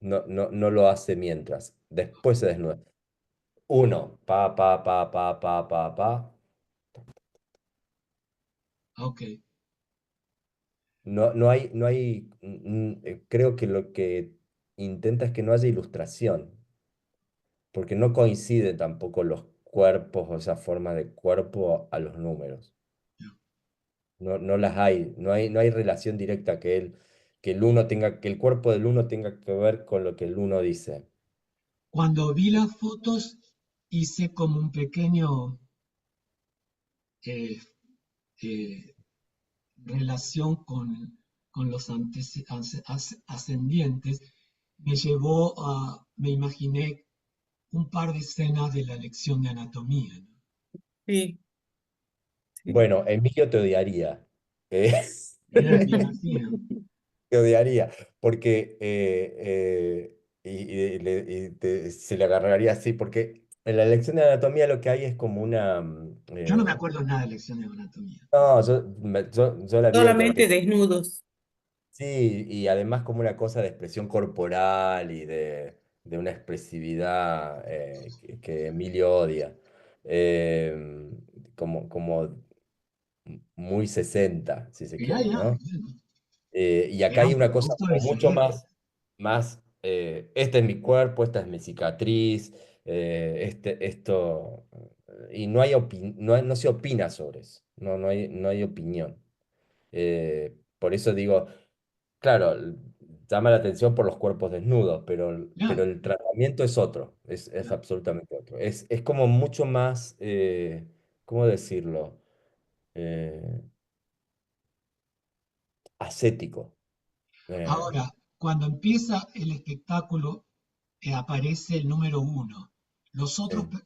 No lo hace mientras. Después se desnuda. Uno, pa. Ok. Creo que lo que intenta es que no haya ilustración, porque no coinciden tampoco los cuerpos o esa forma de cuerpo a los números. No las hay, no hay relación directa que el cuerpo del uno tenga que ver con lo que el uno dice. Cuando vi las fotos hice como un pequeño eh, eh, relación con los ascendientes. Me llevó a, me imaginé un par de escenas de la lección de anatomía, ¿no? Sí, sí. Bueno, Emilio te odiaría. Me imagino. Te odiaría, porque se le agarraría así, porque en la lección de anatomía lo que hay es como una... Yo no me acuerdo nada de lección de anatomía. no, yo la vi en Solamente terapia. desnudos. Sí, y además como una cosa de expresión corporal y de una expresividad que Emilio odia. Eh, como muy 60 si se Ya, quiere, ya, ¿no? bueno. Y acá hay Digamos, una para cosa gusto como mucho recibir. este es mi cuerpo, esta es mi cicatriz, esto y no hay no se opina sobre eso, no hay opinión. Por eso digo, claro, llama la atención por los cuerpos desnudos, pero Claro. el tratamiento es otro, es absolutamente otro. Es como mucho más, ¿cómo decirlo? Eh, ascético. Eh, Ahora, cuando empieza el espectáculo, aparece el número uno. sí.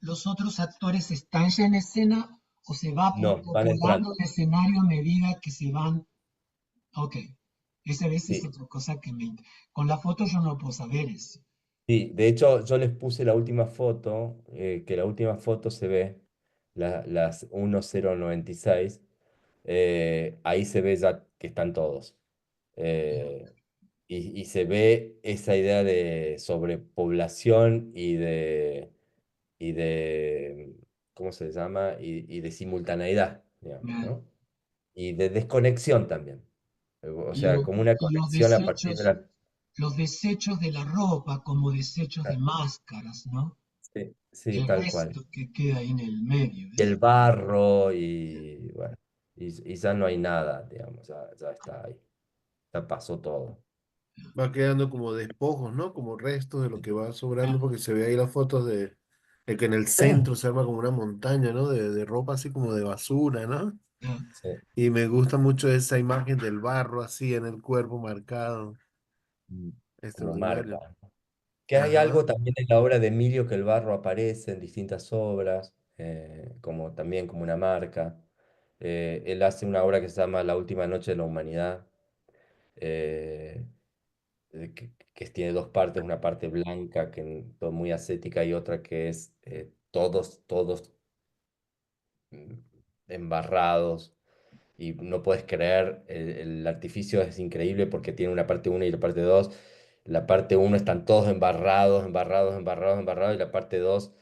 Los otros actores están ya en escena o se va No, van populando entrando. el escenario a medida que se van. Ok, esa vez es Sí, otra cosa que con la foto yo no puedo saber eso. sí, de hecho yo les puse la última foto, que la última foto se ve, las 1096, ahí se ve ya que están todos. Eh, y se ve esa idea de sobrepoblación y de, ¿cómo se llama? Y de simultaneidad, digamos, Ya. ¿no? Y de desconexión también. O Y, sea, como una y conexión a partir de la... los desechos de la ropa como desechos de máscaras, ¿no? Sí, sí, El tal cual. resto que queda ahí en el medio. Y el barro y bueno, y ya no hay nada, digamos, ya está ahí, ya pasó todo. Va quedando como despojos, ¿no? Como restos de lo que va sobrando, Ah, porque se ve ahí las fotos de que en el centro se arma como una montaña, ¿no? De ropa así como de basura, ¿no? ah, Sí, Y me gusta mucho esa imagen del barro así en el cuerpo marcado. mm, como marca. Extraordinario. Que hay Ajá. algo también en la obra de Emilio que el barro aparece en distintas obras, como también como una marca. Él hace una obra que se llama La última noche de la humanidad, eh, que tiene dos partes, una parte blanca, muy ascética, y otra que es todos mm, embarrados, y no puedes creer, el artificio es increíble porque tiene una parte uno y la parte 2. La parte uno están todos embarrados, embarrados, embarrados, embarrados, y la parte 2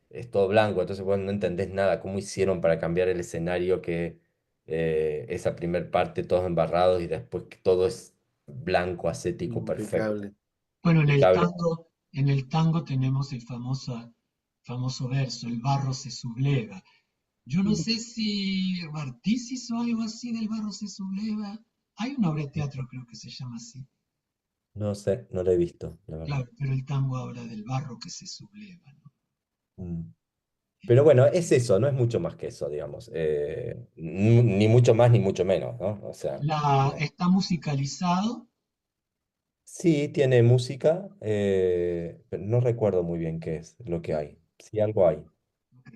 es todo blanco, entonces vos no entendés nada, cómo hicieron para cambiar el escenario que esa primer parte todos embarrados y después que todo es blanco, ascético, perfecto, Impecable. bueno, impecable. en el tango tenemos el famoso verso, el barro se subleva. Yo no sé si Bartiz hizo algo así del barro se subleva. Hay una obra de teatro, creo que se llama así. No sé, no lo he visto, la verdad. Claro, pero el tango habla del barro que se subleva, ¿no? Mm. Pero bueno, es eso, no es mucho más que eso, digamos. Ni mucho más ni mucho menos, ¿no? O sea, Está musicalizado. sí tiene música, pero no recuerdo muy bien qué es lo que hay. Sí, algo hay,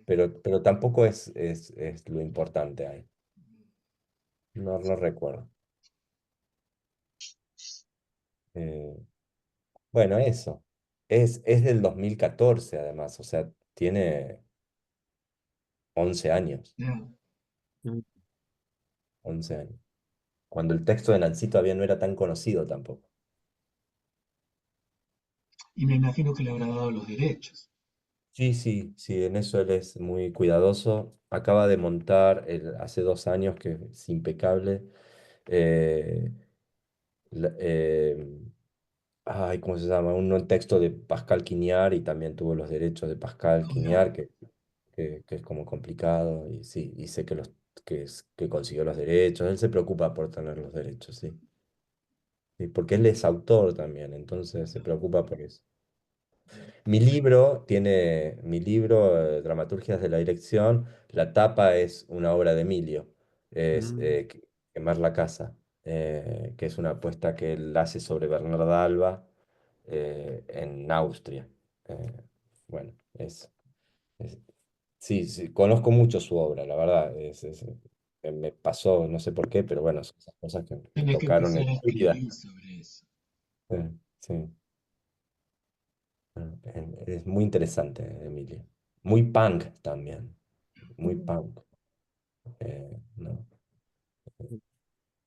pero tampoco es lo importante ahí. No recuerdo. Eh, bueno, eso. Es del 2014 además, o sea, tiene 11 años. Ya. 11 años. Cuando el texto de Nancy todavía no era tan conocido tampoco. Y me imagino que le habrá dado los derechos. Sí, sí, sí, en eso él es muy cuidadoso. Acaba de montar hace 2 años, que es impecable. eh, la- eh, ay, ¿cómo se llama? Un texto de Pascal Quignard, y también tuvo los derechos de Pascal Ahora, Quignard, que es como complicado. Y sí, y sé que consiguió los derechos. Él se preocupa por tener los derechos, sí. Sí, porque él es autor también, entonces se preocupa por eso. Mi libro, Dramaturgias de la Dirección, la tapa es una obra de Emilio, es Mm. Quemar la casa, que es una apuesta que él hace sobre Bernarda Alba, en Austria. Eh, bueno, es- sí, sí, conozco mucho su obra, la verdad, me pasó, no sé por qué, pero bueno, son esas cosas que me tenés que tocaron empezar en a mi vida. escribir sobre eso. Sí, sí. Es muy interesante, Emilio. Muy punk también. Muy punk. ¿No?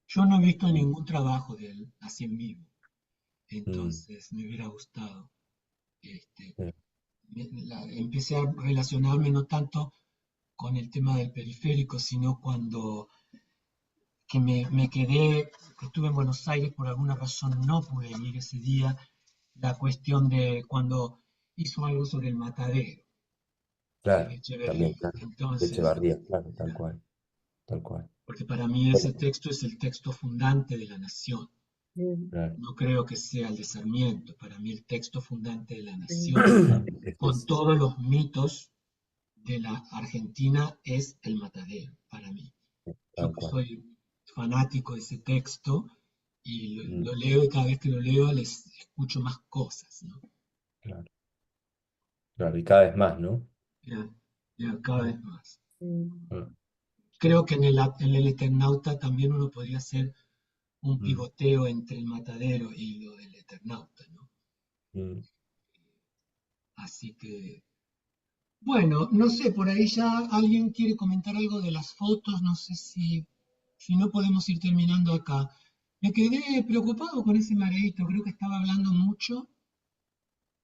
Yo no he visto ningún trabajo de él así en vivo, Mm, entonces me hubiera gustado. Este, mm, empecé a relacionarme no tanto con el tema del periférico, sino cuando me quedé, que estuve en Buenos Aires por alguna razón, no pude ir ese día, la cuestión de cuando hizo algo sobre el matadero. Claro, también, Echeverría. claro. De Entonces, Echevarría, claro, tal cual, tal cual. porque para mí Bueno, ese texto es el texto fundante de la nación. Mm, claro. No creo que sea el de Sarmiento. Para mí el texto fundante de la sí. nación, Este con es, todos los mitos de la Argentina, es el Matadero, para mí. Yo tal cual. soy fanático de ese texto y Mm, lo leo y cada vez que lo leo les escucho más cosas, ¿no? claro, claro, y cada vez más, ¿no? Ya, ya, cada vez más. Mm, Ah, Creo que en el Eternauta también uno podría hacer un mm, pivoteo entre el Matadero y lo del Eternauta, ¿no? mm. Así que, bueno, no sé, por ahí ya alguien quiere comentar algo de las fotos, no sé si no podemos ir terminando acá. Me quedé preocupado con ese mareíto, creo que estaba hablando mucho,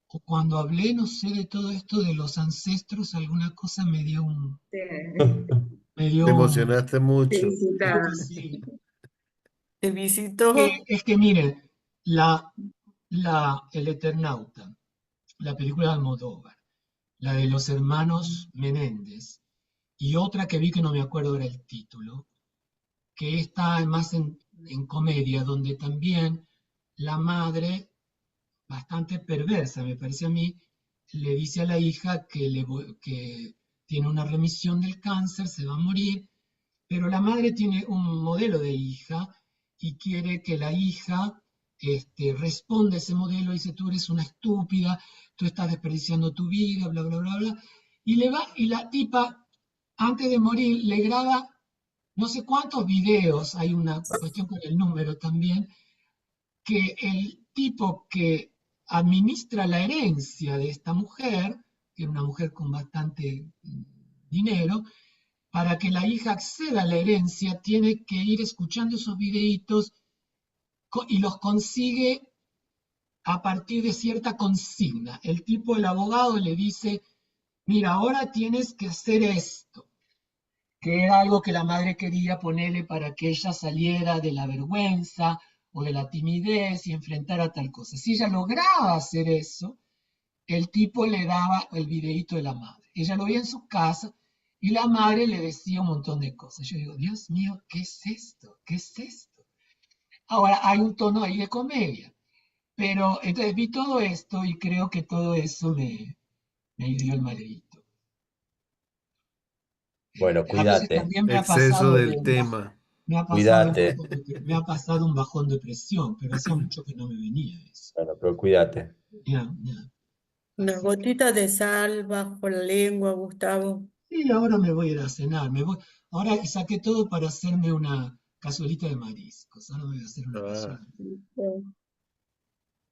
o cuando hablé, no sé, de todo esto de los ancestros, alguna cosa sí. me dio Te un, emocionaste mucho. creo Felicita. que sí. ¿Te visitó? Es que mire, la, El Eternauta, la película de Almodóvar, la de los hermanos Menéndez, y otra que vi que no me acuerdo era el título, que está más en comedia, donde también la madre, bastante perversa, me parece a mí, le dice a la hija que tiene una remisión del cáncer, se va a morir, pero la madre tiene un modelo de hija y quiere que la hija responda a ese modelo y dice, tú eres una estúpida, tú estás desperdiciando tu vida, bla, bla, bla, bla. Y la tipa, antes de morir, le graba no sé cuántos videos, hay una cuestión con el número también, que el tipo que administra la herencia de esta mujer, que era una mujer con bastante dinero, para que la hija acceda a la herencia, tiene que ir escuchando esos videitos y los consigue a partir de cierta consigna. El tipo, el abogado, le dice, mira, ahora tienes que hacer esto, que era algo que la madre quería ponerle para que ella saliera de la vergüenza o de la timidez y enfrentara tal cosa. Si ella lograba hacer eso, el tipo le daba el videíto de la madre. Ella lo veía en su casa y la madre le decía un montón de cosas. Yo digo, Dios mío, ¿qué es esto? ¿Qué es esto? Ahora, hay un tono ahí de comedia, pero entonces vi todo esto y creo que todo eso me dio el maldito. Bueno, A veces cuídate, también me ha Exceso pasado del tema. cuídate. me ha pasado un bajón de presión, pero hacía mucho que no me venía eso. Bueno, pero cuídate. Ya, ya. Una Así que, gotita de sal bajo la lengua, Gustavo. sí, ahora me voy a ir a cenar. Ahora saqué todo para hacerme una cazuelita de mariscos. Ahora me voy a hacer una Ah, cazuela.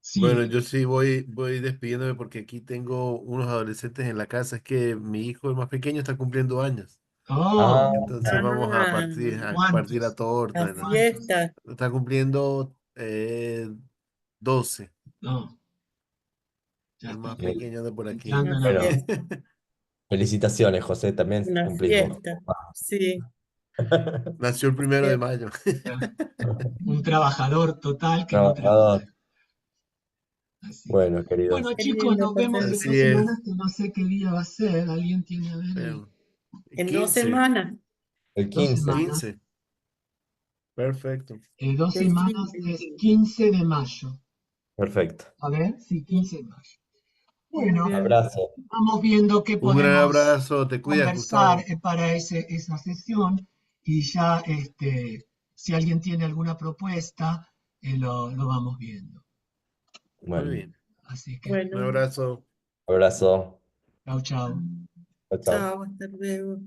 Sí. bueno, Sí. yo sí voy despidiéndome porque aquí tengo unos adolescentes en la casa. Es que mi hijo, el más pequeño, está cumpliendo años. Oh, Ah, Entonces vamos Ah, a partir la ¿cuántos? torta. la Entonces, ¿Cuántos? fiesta. está cumpliendo 12. No, ya El más está muy- pequeño anda por aquí. entrando Una en la bueno, adolescencia. fiesta. felicitaciones, José, también Una cumplís vos. fiesta. Sí. Nació el 1 de mayo. Un trabajador total que no trabaja. Trabajador. Así que, Bueno, bueno, queridos. Qué chicos, lindo, nos vemos José. en dos Así es. semanas, que no sé qué día va a ser. ¿Alguien tiene a ver Bueno, En 15, 2 semanas. El dos 15. semanas? 15. Perfecto. Dos Del semanas 15. es 15 de mayo. Perfecto. A ver, sí, Sí, 15 de mayo. muy Bueno, bien. Abrazo. vamos viendo qué Un gran podemos abrazo. Te cuidas, conversar Gustavo. para esa sesión y ya si alguien tiene alguna propuesta, lo vamos viendo. Muy Bueno, bien. Así que, Un Bueno, abrazo. abrazo. chao, chao. Chao, chao. chao, hasta luego.